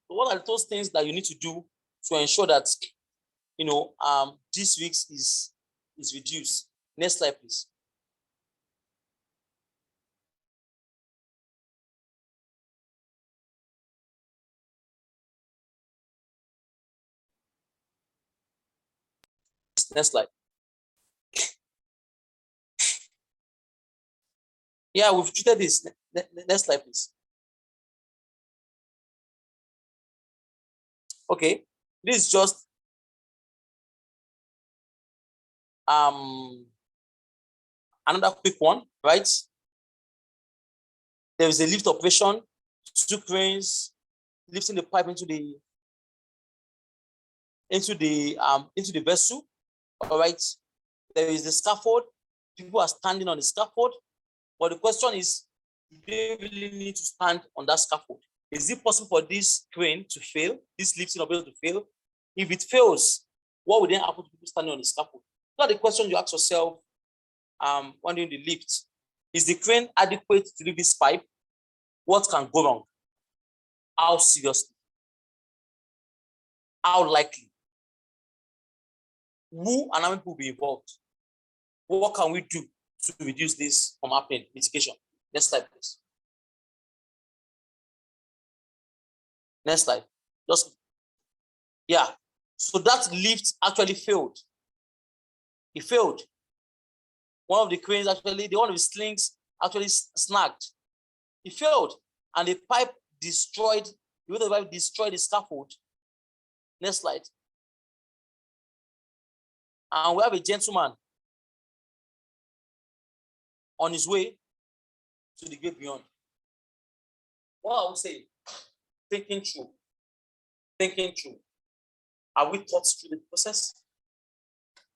So what are those things that you need to do to ensure that this risk is reduced? Next slide, please. Next slide. Yeah, we've treated this. Next slide, please. Okay, this is just another quick one, right? There is a lift operation, 2 cranes lifting the pipe into the vessel. All right. There is the scaffold. People are standing on the scaffold. But the question is, do they really need to stand on that scaffold? Is it possible for this crane to fail, this lifting operation to fail? If it fails, what would then happen to people standing on the scaffold? That's the question you ask yourself when doing the lift. Is the crane adequate to lift this pipe? What can go wrong? How seriously? How likely? Who and how many people will be involved? What can we do to reduce this from happening? Mitigation. Next slide, please. Next slide. So that lift actually failed. It failed. One of the cranes one of the slings actually snagged. It failed, and the pipe destroyed. The pipe destroyed the scaffold. Next slide. And we have a gentleman on his way to the great beyond. What I would say, thinking through. Have we thought through the process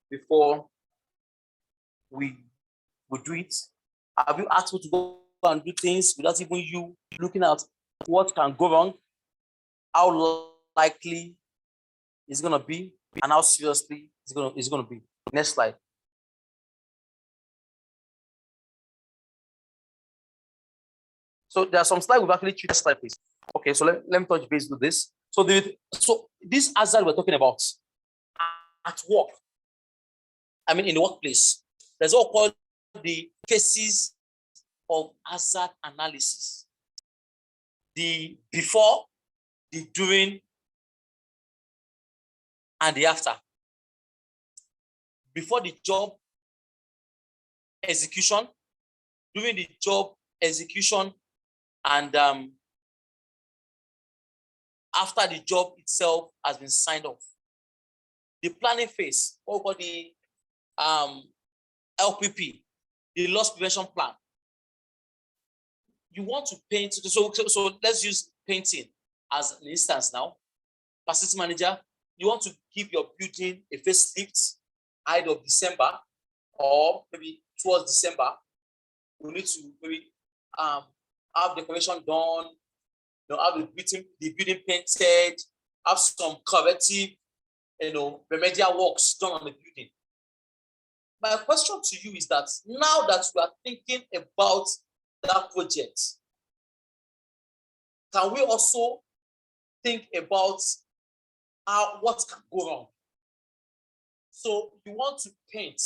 before we do it? Have you asked people to go go and do things without even you looking at what can go wrong, how likely it's going to be, and how seriously it's going to be. Next slide. So there are some slides we've actually treated. Next slide, please. Okay, so let me touch base with this. So this hazard we're talking about at work, I mean in the workplace, there's what called the phases of hazard analysis. The before, the during, and the after. Before the job execution, during the job execution, and after the job itself has been signed off. The planning phase, over the LPP, the loss prevention plan. You want to paint, so let's use painting as an instance now. Facility manager, you want to give your building a facelift either of December or maybe towards December. We need to maybe have decoration done, have the building painted, have some corrective, remedial works done on the building. My question to you is that now that we are thinking about that project, can we also think about what can go wrong? So you want to paint.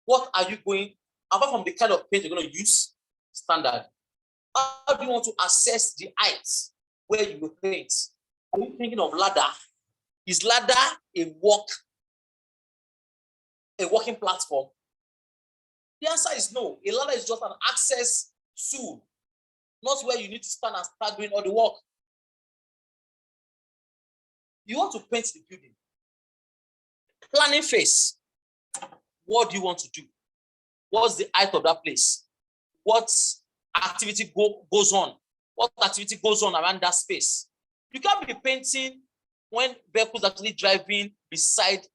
What are you going, apart from the kind of paint you're going to use, standard, how do you want to assess the height where you will paint? Are you thinking of ladder? Is ladder a working platform? The answer is no. A ladder is just an access tool, not where you need to stand and start doing all the work. You want to paint the building. Planning phase. What do you want to do? What's the height of that place? What activity goes on? What activity goes on around that space? You can't be painting when vehicles are actually driving beside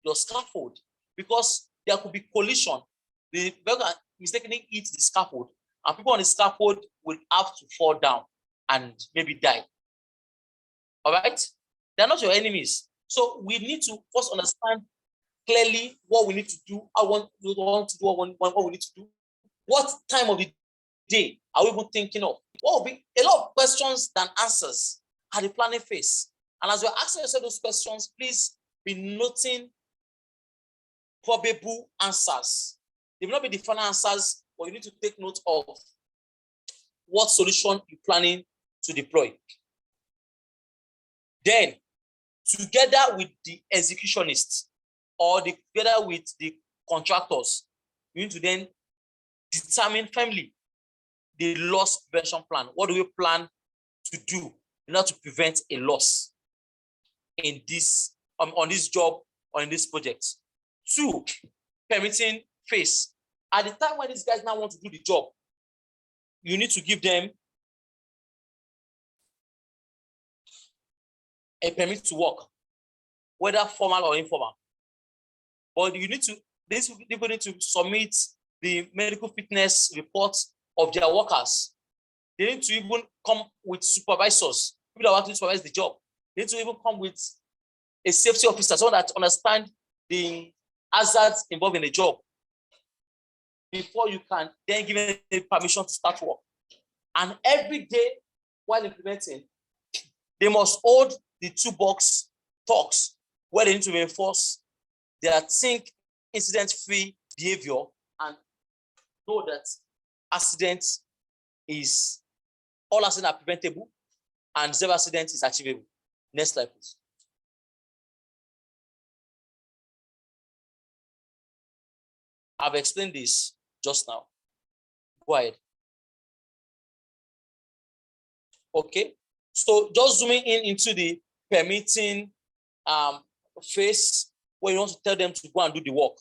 your scaffold, because there could be collision. The vehicle mistakenly hits the scaffold, and people on the scaffold will have to fall down and maybe die. All right? They're not your enemies. So we need to first understand clearly what we need to do, what we need to do, what time of the day are we even thinking of? What will be a lot of questions than answers at the planning phase. And as you're asking yourself those questions, please be noting probable answers. They may not be the final answers, but you need to take note of what solution you're planning to deploy. Then, together with the executionists or together with the contractors, you need to then determine firmly the loss prevention plan. What do we plan to do in order to prevent a loss in this on this job or in this project? 2, permitting phase. At the time when these guys now want to do the job, you need to give them a permit to work, whether formal or informal. But these people need to submit the medical fitness reports of their workers. They need to even come with supervisors, people that want to supervise the job. They need to even come with a safety officer, someone that understands the hazards involved in the job before you can then give them permission to start work. And every day while implementing, they must hold the 2-box talks where they need to reinforce their think incident-free behavior and know that all accidents are preventable and 0 accidents is achievable. Next slide, please. I've explained this just now. Go ahead. Okay, so just zooming into the permitting phase where you want to tell them to go and do the work.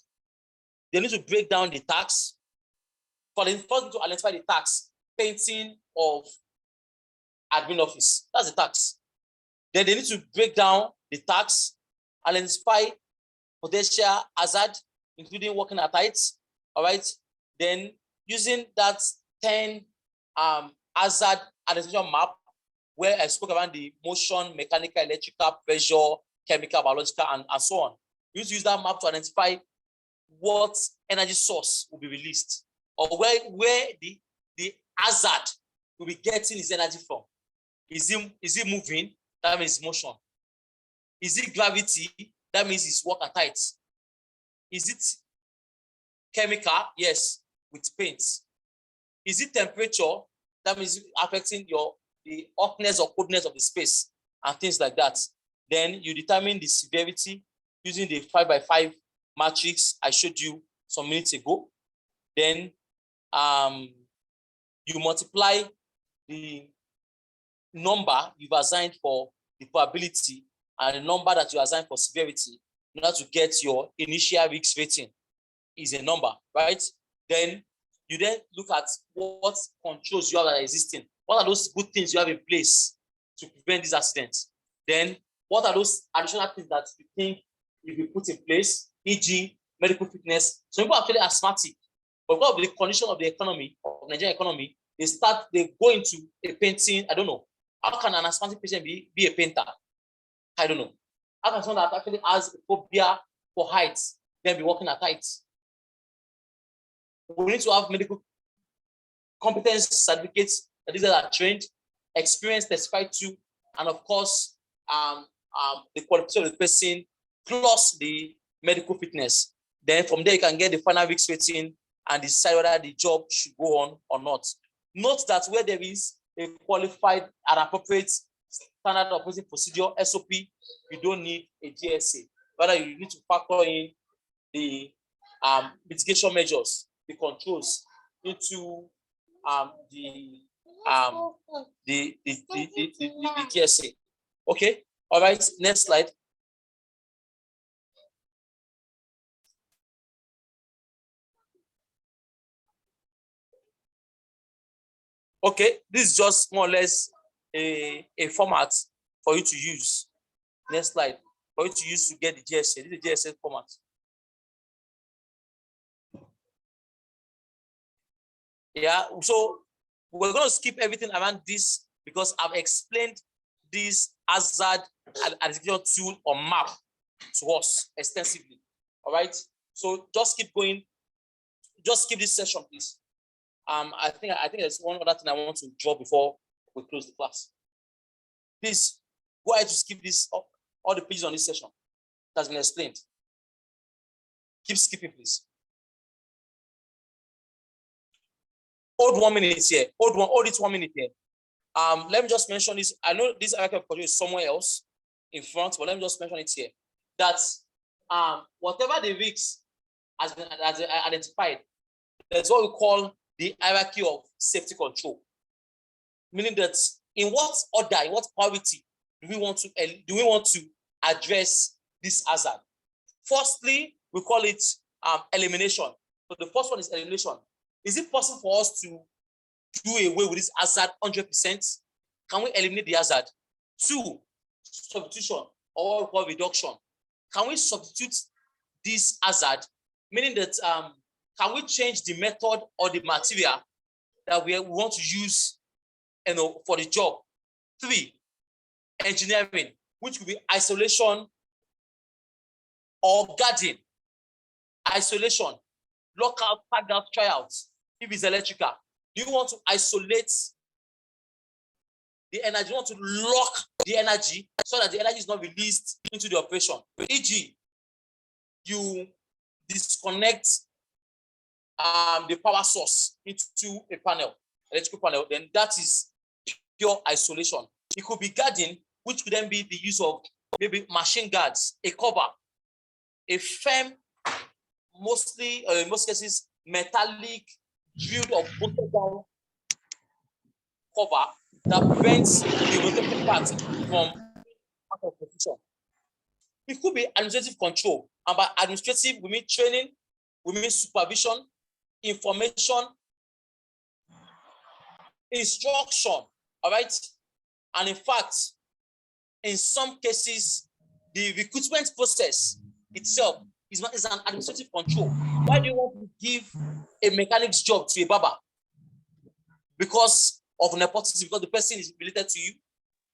They need to break down the tasks. For the first to identify the tasks, painting of admin office. That's the task. Then they need to break down the tasks, identify potential hazard, including working at heights. All right. Then using that 10 hazard identification map, where I spoke about the motion, mechanical, electrical, pressure, chemical, biological, and so on. We use that map to identify what energy source will be released, or where the hazard will be getting his energy from. Is it moving? That means motion. Is it gravity? That means it's work at height. Is it chemical? Yes, with paints. Is it temperature? That means affecting the hotness or coldness of the space and things like that. Then you determine the severity using the 5x5 matrix I showed you some minutes ago. Then you multiply the number you've assigned for the probability and the number that you assign for severity in order to get your initial risk rating is a number, right? Then you look at what controls you have that are existing. What are those good things you have in place to prevent these accidents? Then what are those additional things that you think will be put in place, e.g. medical fitness? Some people are actually asthmatic, but because of the condition of the economy, of Nigerian economy, they go into a painting. I don't know. How can an asthmatic patient be a painter? I don't know. How can someone that actually has a phobia for heights then be working at heights? We need to have medical competence certificates that these are trained, experience testified to, and of course, the qualification of the person plus the medical fitness. Then from there, you can get the final risk rating and decide whether the job should go on or not. Note that where there is a qualified and appropriate standard operating procedure, SOP, you don't need a GSA. Rather, you need to factor in the mitigation measures, the controls into the GSA. Okay, all right, next slide. Okay, this is just more or less a format for you to use. Next slide. For you to use to get the GSA. This is the GSA format. Yeah, so we're going to skip everything around this because I've explained this hazard identification tool or map to us extensively. All right, so just keep going. Just skip this session, please. I think there's one other thing I want to draw before we close the class. Please go ahead to skip this, all the pages on this session that has been explained. Keep skipping, please. Hold 1 minute here. Hold it 1 minute here. Let me just mention this. I know this hierarchy of control is somewhere else in front, but let me just mention it here. That whatever the risks has been identified, that's what we call the hierarchy of safety control. Meaning that in what order, in what priority do we want to address this hazard? Firstly, we call it elimination. So the first one is elimination. Is it possible for us to do away with this hazard 100%? Can we eliminate the hazard? 2, substitution, or what we call reduction. Can we substitute this hazard? Meaning that can we change the method or the material that we want to use, for the job? 3, engineering, which could be isolation or guarding. Isolation, lockout, tag out, try out. If it's electrical, do you want to isolate the energy? You want to lock the energy so that the energy is not released into the operation. E.g., you disconnect the power source into a panel, electrical panel, then that is pure isolation. It could be guarding, which could then be the use of maybe machine guards, a cover, a firm, mostly, in most cases, metallic, drilled or bolted down cover that prevents the rotating part from out of position. It could be administrative control, and by administrative, we mean training, we mean supervision, information, instruction, all right? And in fact, in some cases, the recruitment process itself is an administrative control. Why do you want to give a mechanic's job to a barber? because of nepotism, because the person is related to you,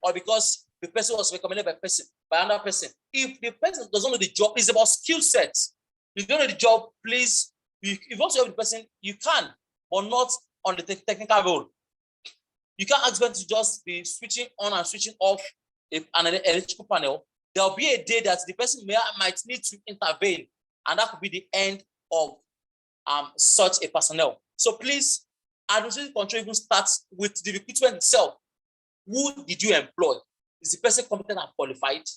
or because the person was recommended by another person. If the person doesn't know the job, it's about skill sets. If you don't know the job, please, if you want to help the person, you can, but not on the technical role. You can't ask them to just be switching on and switching off an electrical panel. There'll be a day that the person might need to intervene, and that could be the end of such a personnel. So please, administrative control even starts with the recruitment itself. Who did you employ? Is the person competent and qualified?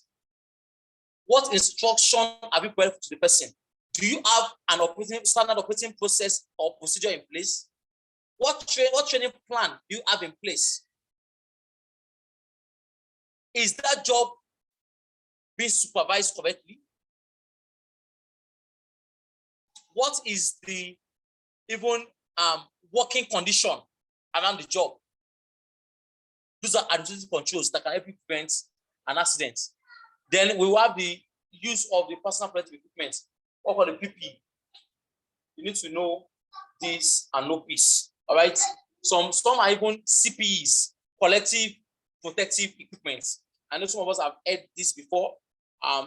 What instruction have you provided to the person? Do you have an standard operating process or procedure in place? What training plan do you have in place? Is that job being supervised correctly? What is the even working condition around the job? Those are administrative controls that can help you prevent an accident. Then we will have the use of the personal protective equipment, or for the PPE. You need to know this and know this. All right. Some are even CPEs, collective protective equipment. I know some of us have heard this before.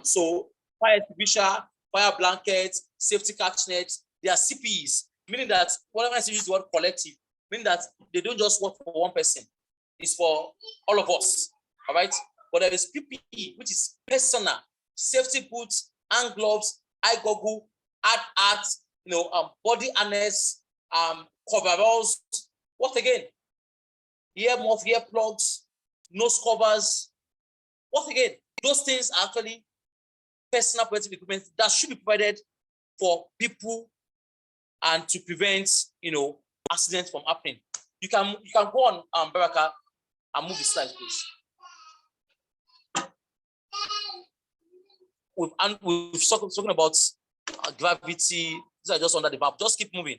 So fire extinguisher, fire blankets, safety catch nets, they are CPEs, meaning that whatever I use the word collective, meaning that they don't just work for one person. It's for all of us. All right. But there is PPE, which is personal, safety boots, hand gloves, eye goggle, hard hats, body harness, coveralls. What again? Ear muff, ear plugs, nose covers. What again? Those things are actually personal protective equipment that should be provided for people and to prevent, accidents from happening. You can go on, Baraka, and move the slide, please. We've talking about gravity. These are just under the map. Just keep moving.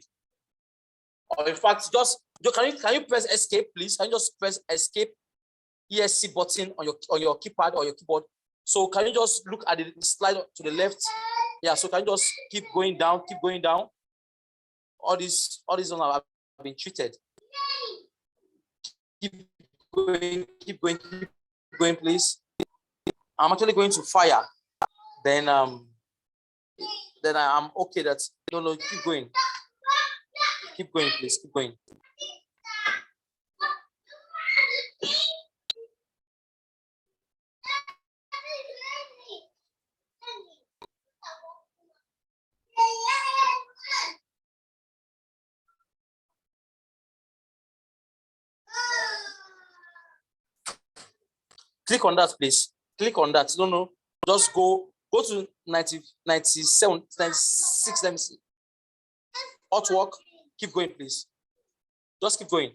Or in fact, can you press escape, please? Can you just press escape ESC button on your keypad or your keyboard? So can you just look at the slide to the left? Yeah. So can you just keep going down? Keep going down. All these have been treated. Keep going, please. I'm actually going to fire. Then I'm okay. That's no. Keep going. Keep going, please. Keep going. Click on that, please. Click on that. No. Just go to 90, 97, 96. Let me see. Artwork. Keep going, please. Just keep going.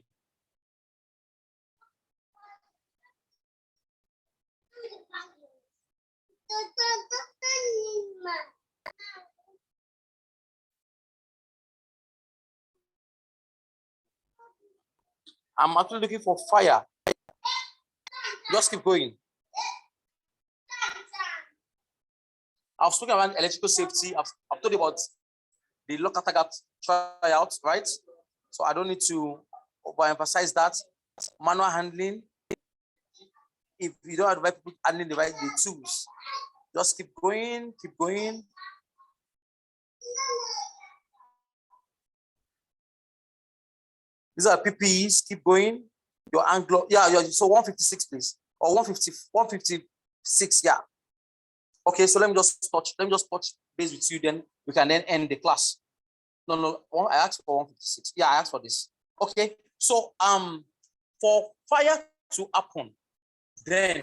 I'm actually looking for fire. Just keep going. I've spoken about electrical safety. I've told you about the local target tryout, right? So I don't need to overemphasize that. Manual handling. If you don't have the right people handling the tools, just keep going, keep going. These are PPEs. Keep going. Your angle, yeah. So 156, please, or 156, yeah. Okay, so let me just touch base with you. Then we can then end the class. No, I asked for 156. Yeah, I asked for this. Okay, so for fire to happen, then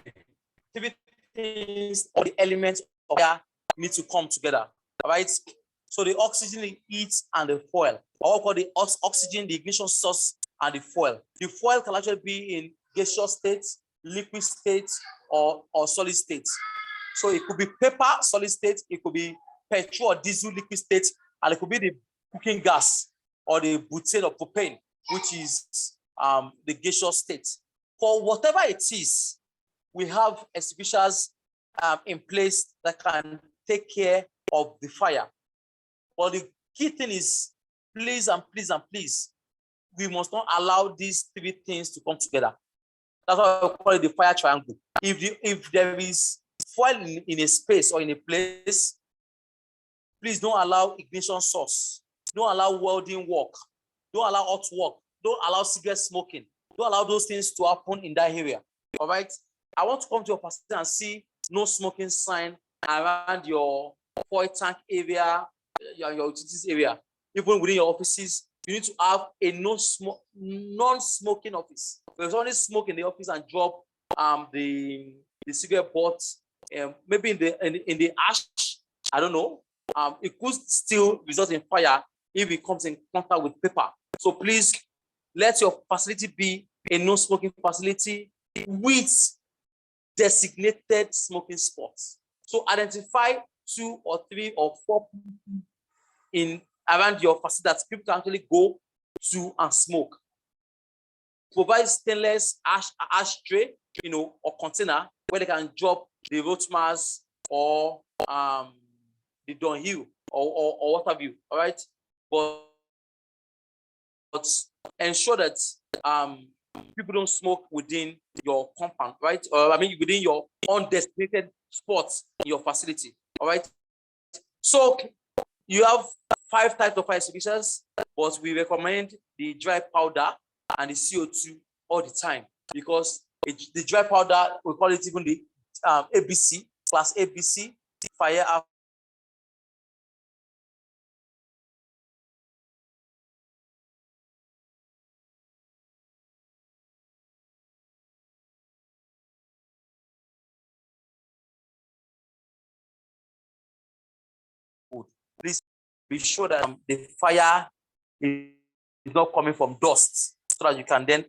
things or the elements of fire need to come together. All right. So the oxygen, the heat, and the fuel, or called the oxygen, the ignition source, and the fuel. The fuel can actually be in gaseous state, liquid state, or solid state. So it could be paper, solid state, it could be petrol or diesel, liquid state, and it could be the cooking gas or the butane or propane, which is the gaseous state. For whatever it is, we have extinguishers in place that can take care of the fire. But the key thing is, please, we must not allow these three things to come together. That's why we call it the fire triangle. If there is fuel in a space or in a place, please don't allow ignition source. Don't allow welding work. Don't allow hot work. Don't allow cigarette smoking. Don't allow those things to happen in that area. All right. I want to come to your facility and see no smoking sign around your fuel tank area, your utilities area. Even within your offices, you need to have a non-smoking office. If there's only smoke in the office and drop the cigarette butt, maybe in the ash, I don't know. It could still result in fire if it comes in contact with paper. So please let your facility be a non-smoking facility with designated smoking spots. So identify 2 or 3 or 4 in around your facility that people can actually go to and smoke. Provide stainless ash tray, or container where they can drop the road mass or the downhill or what have you. All right, but ensure that people don't smoke within your compound, right? Or within your undesignated spots in your facility. All right. So you have 5 types of fire extinguishers, but we recommend the dry powder and the CO2 all the time because the dry powder, we call it even the ABC, class ABC, fire please be sure that the fire is not coming from dust, so that you can then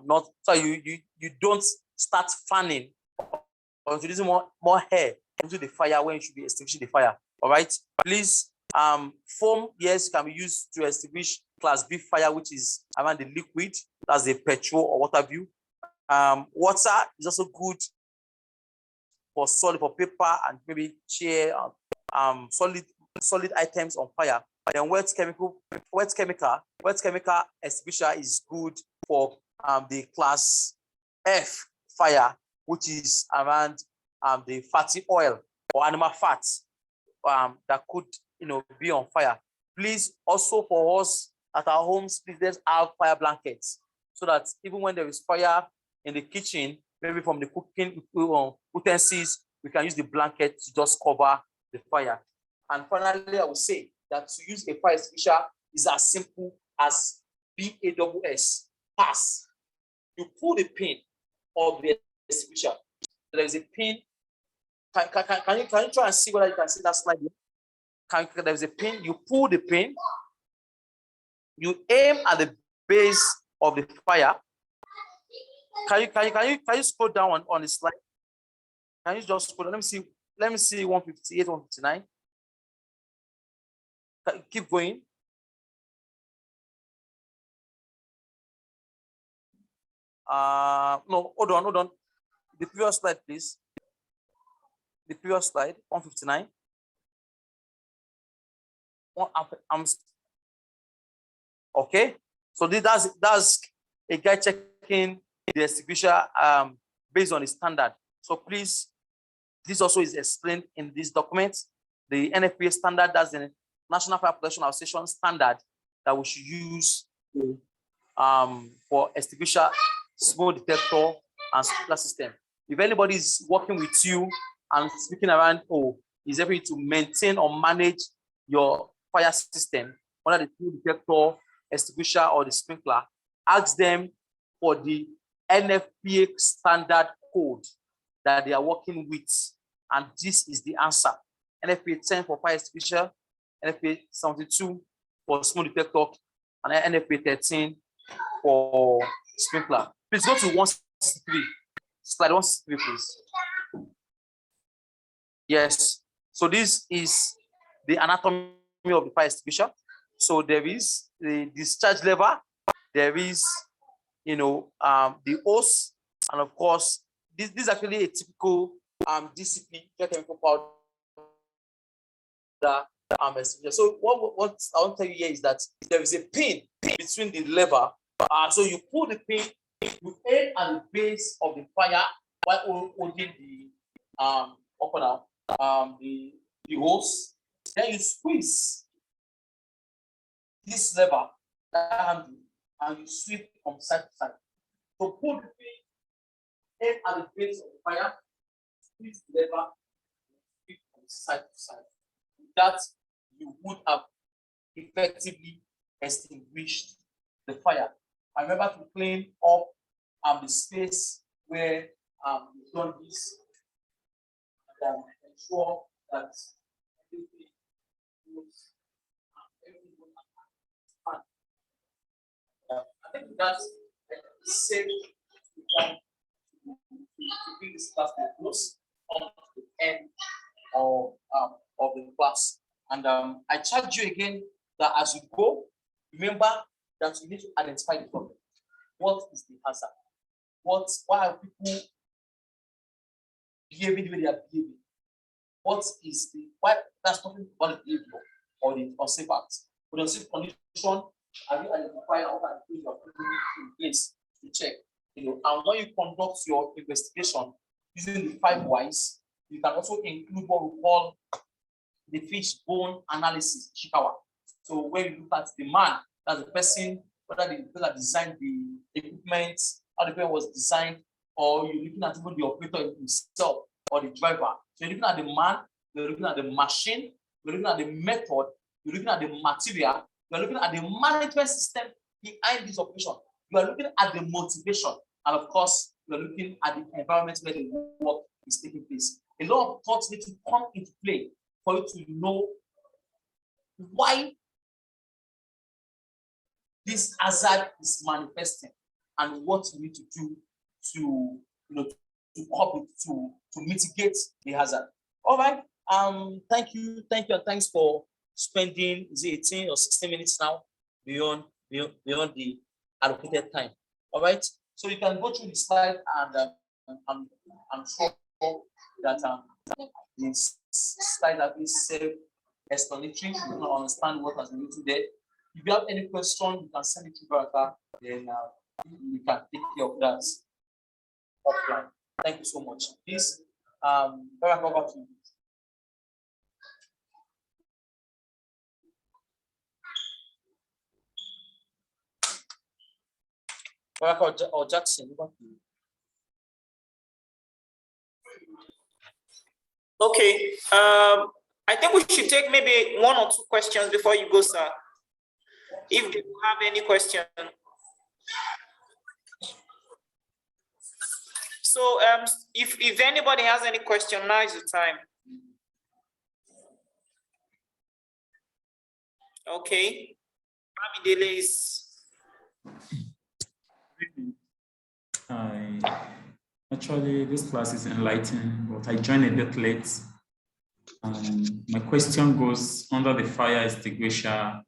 not so you don't start fanning or introducing more air into the fire when you should be extinguishing the fire. All right, please foam, yes, can be used to extinguish class B fire, which is around the liquid, that's the petrol or what have you. Water is also good for paper and maybe chair, solid items on fire. Then wet chemical extinguisher is good for the class F fire, which is around the fatty oil or animal fats that could be on fire. Please also for us at our homes, please let's have fire blankets so that even when there is fire in the kitchen, maybe from the cooking utensils, we can use the blanket to just cover the fire. And finally, I would say that to use a fire extinguisher is as simple as BASS, pass. You pull the pin of the extinguisher. There is a pin. Can you try and see whether you can see that slide? There is a pin. You pull the pin. You aim at the base of the fire. Can you scroll down on the slide? Can you just scroll down? Let me see 158, 159. Keep going. No, hold on. The previous slide, please. The previous slide, 159. Okay. So that's a guy checking the extinguisher based on the standard. So please, this also is explained in this document. The NFPA standard, that's the National Fire Protection Association standard that we should use for extinguisher, smoke detector, and sprinkler system. If anybody is working with you and speaking around, is able to maintain or manage your fire system, whether the smoke detector, extinguisher, or the sprinkler, ask them for the NFPA standard code that they are working with, and this is the answer. NFPA 10 for fire extinguisher, NFPA 72 for smoke detector, and NFPA 13 for sprinkler. Please go to 163. Slide 163, please. Yes. So this is the anatomy of the fire extinguisher. So there is the discharge lever, there is the hose, and of course, this is actually a typical DCP chemical powder. So what I want to tell you here is that there is a pin between the lever So you pull the pin, you aim at the base of the fire while holding the the hose. Then you squeeze this lever, that handle, and you sweep from side to side. So pull the pin, aim at the base of the fire, squeeze the lever, sweep from side to side. With that, you would have effectively extinguished the fire. I remember to clean up the space where you've done this and ensure that everything goes I think that's safe to bring this class to close on the end of the class. And I charge you again that as you go, remember that you need to identify the problem. What is the hazard? Why are people behaving the way they are behaving? What is why that's talking about the behavior or the unsafe acts? For the unsafe condition, have you identified all the things you are putting in place to check? And when you conduct your investigation using the 5 whys, you can also include what we call the fishbone analysis, Chikawa. So when you look at the man, that's the person, whether the person that designed the equipment, how the equipment was designed, or you're looking at even the operator himself or the driver. So you're looking at the man, you're looking at the machine, you're looking at the method, you're looking at the material, you're looking at the management system behind this operation. You are looking at the motivation, and of course, you're looking at the environment where the work is taking place. A lot of thoughts need to come into play for you to know why this hazard is manifesting and what you need to do to cope with, to mitigate the hazard. All right. Thank you, and thanks for spending 18 or 16 minutes now beyond the allocated time. All right. So you can go through the slide, and I'm sure that the slide that is self-explanatory. You can understand what has been written there. If you have any question, you can send it to Baraka, then we can take care of that offline. Thank you so much. Please, Baraka, over to you. Baraka or Jackson, over to you. Okay. I think we should take maybe 1 or 2 questions before you go, sir. If you have any question. So if anybody has any question, now is the time. Okay. Bamidele is. Actually, this class is enlightening, but I joined a bit late. My question goes under the fire extinguisher.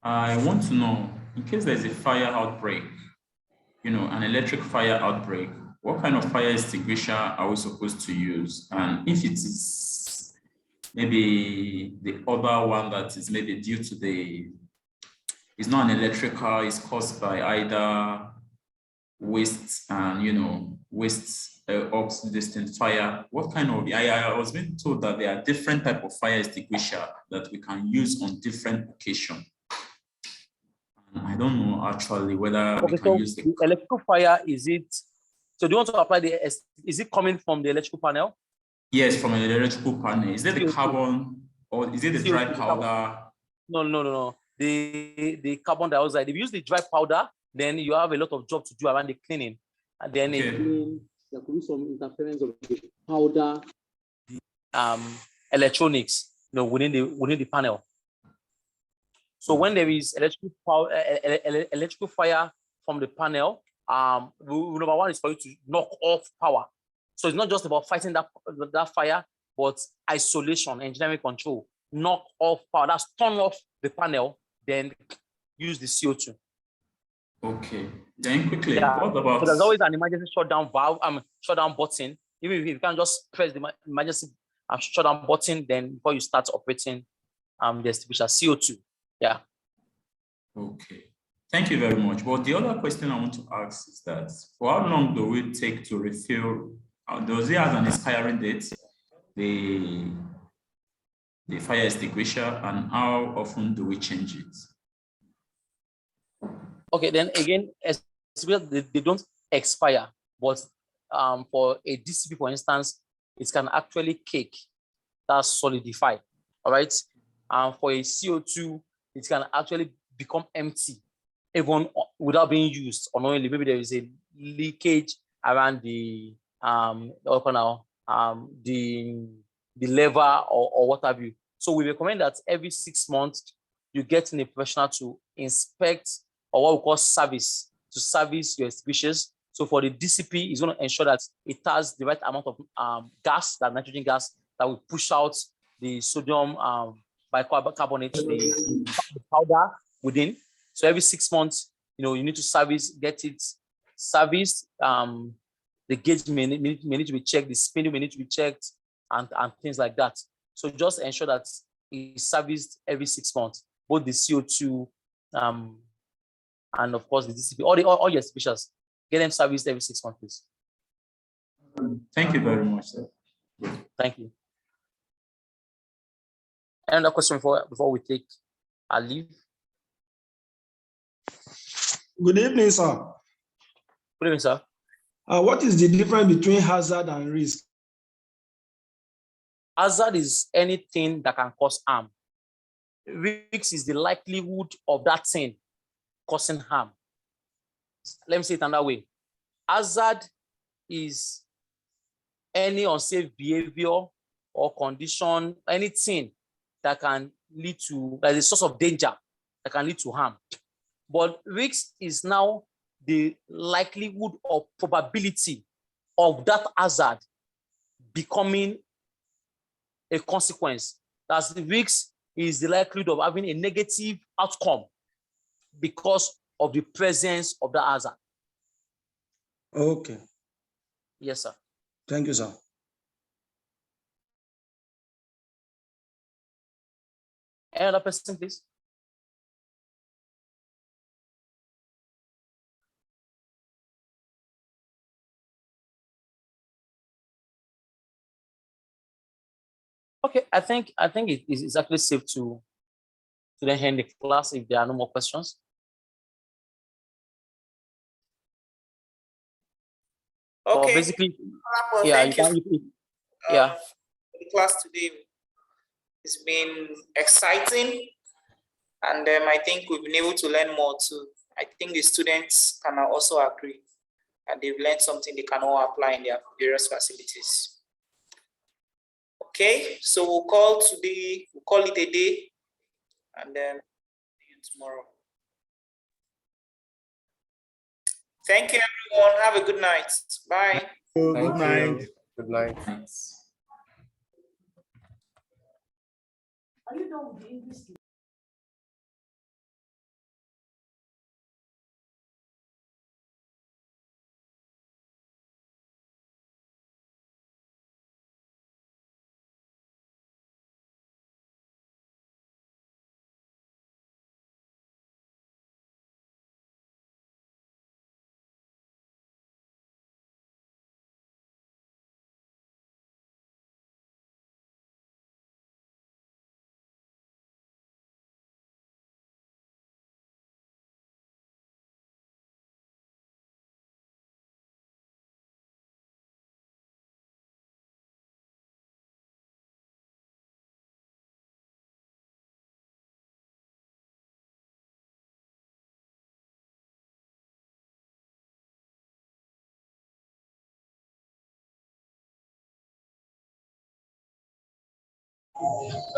I want to know, in case there's a fire outbreak, an electric fire outbreak, what kind of fire extinguisher are we supposed to use? And if it is maybe the other one that is maybe due to it's not an electrical, it's caused by either waste and, waste oxidation fire, what kind of, I was being told that there are different types of fire extinguisher that we can use on different occasions. I don't know actually whether we can use the electrical fire, is it, so do you want to apply is it coming from the electrical panel? Yes, from an electrical panel. Is it the carbon or is it the dry powder? No. The carbon dioxide. If you use the dry powder, then you have a lot of job to do around the cleaning. And then there could be some interference of the powder, electronics, within the panel. So when there is electrical fire from the panel, number one is for you to knock off power. So it's not just about fighting that fire, but isolation, engineering control, knock off power. That's turn off the panel, then use the CO2. Okay. Then quickly, what about? So there's always an emergency shutdown valve, shutdown button. Even if you can just press the emergency shutdown button, then before you start operating the extinguisher CO2. Yeah. Okay. Thank you very much. But the other question I want to ask is that for how long do we take to refill? Does it have an expiry date, the fire extinguisher, and how often do we change it? Okay, then again, they don't expire, but for a DCP, for instance, it can actually cake, that's solidify. All right. For a CO2, it can actually become empty, even without being used. Unknowingly, maybe there is a leakage around the the lever or what have you. So we recommend that every 6 months you get in a professional to inspect, or what we call service, to service your extinguishers. So for the DCP, it's going to ensure that it has the right amount of gas, that nitrogen gas, that will push out the sodium bicarbonate, the powder within. So every 6 months, you need to service, get it serviced. The gauge may need to be checked, the spindle may need to be checked, and things like that. So just ensure that it's serviced every 6 months, both the CO2 and of course the DCP, all your specials, get them serviced every 6 months, please. Thank you very much, sir. Thank you. Another question before we take our leave? Good evening, sir. Good evening, sir. What is the difference between hazard and risk? Hazard is anything that can cause harm. Risk is the likelihood of that thing causing harm. Let me say it another way. Hazard is any unsafe behavior or condition, anything that can lead to, that is a source of danger, that can lead to harm. But risk is now the likelihood or probability of that hazard becoming a consequence. That's the risk is the likelihood of having a negative outcome because of the presence of the hazard. Okay. Yes, sir. Thank you, sir. Any other person, please? Okay, I think it's actually safe to then end the class if there are no more questions. Okay. But basically, well, yeah, thank you. Yeah. The class today has been exciting, and I think we've been able to learn more too. I think the students can also agree, and they've learned something they can all apply in their various facilities. Okay, so we'll call it a day, and then see you tomorrow. Thank you, everyone. Have a good night. Bye. Good night. Good night. Are you done with the English? Yeah.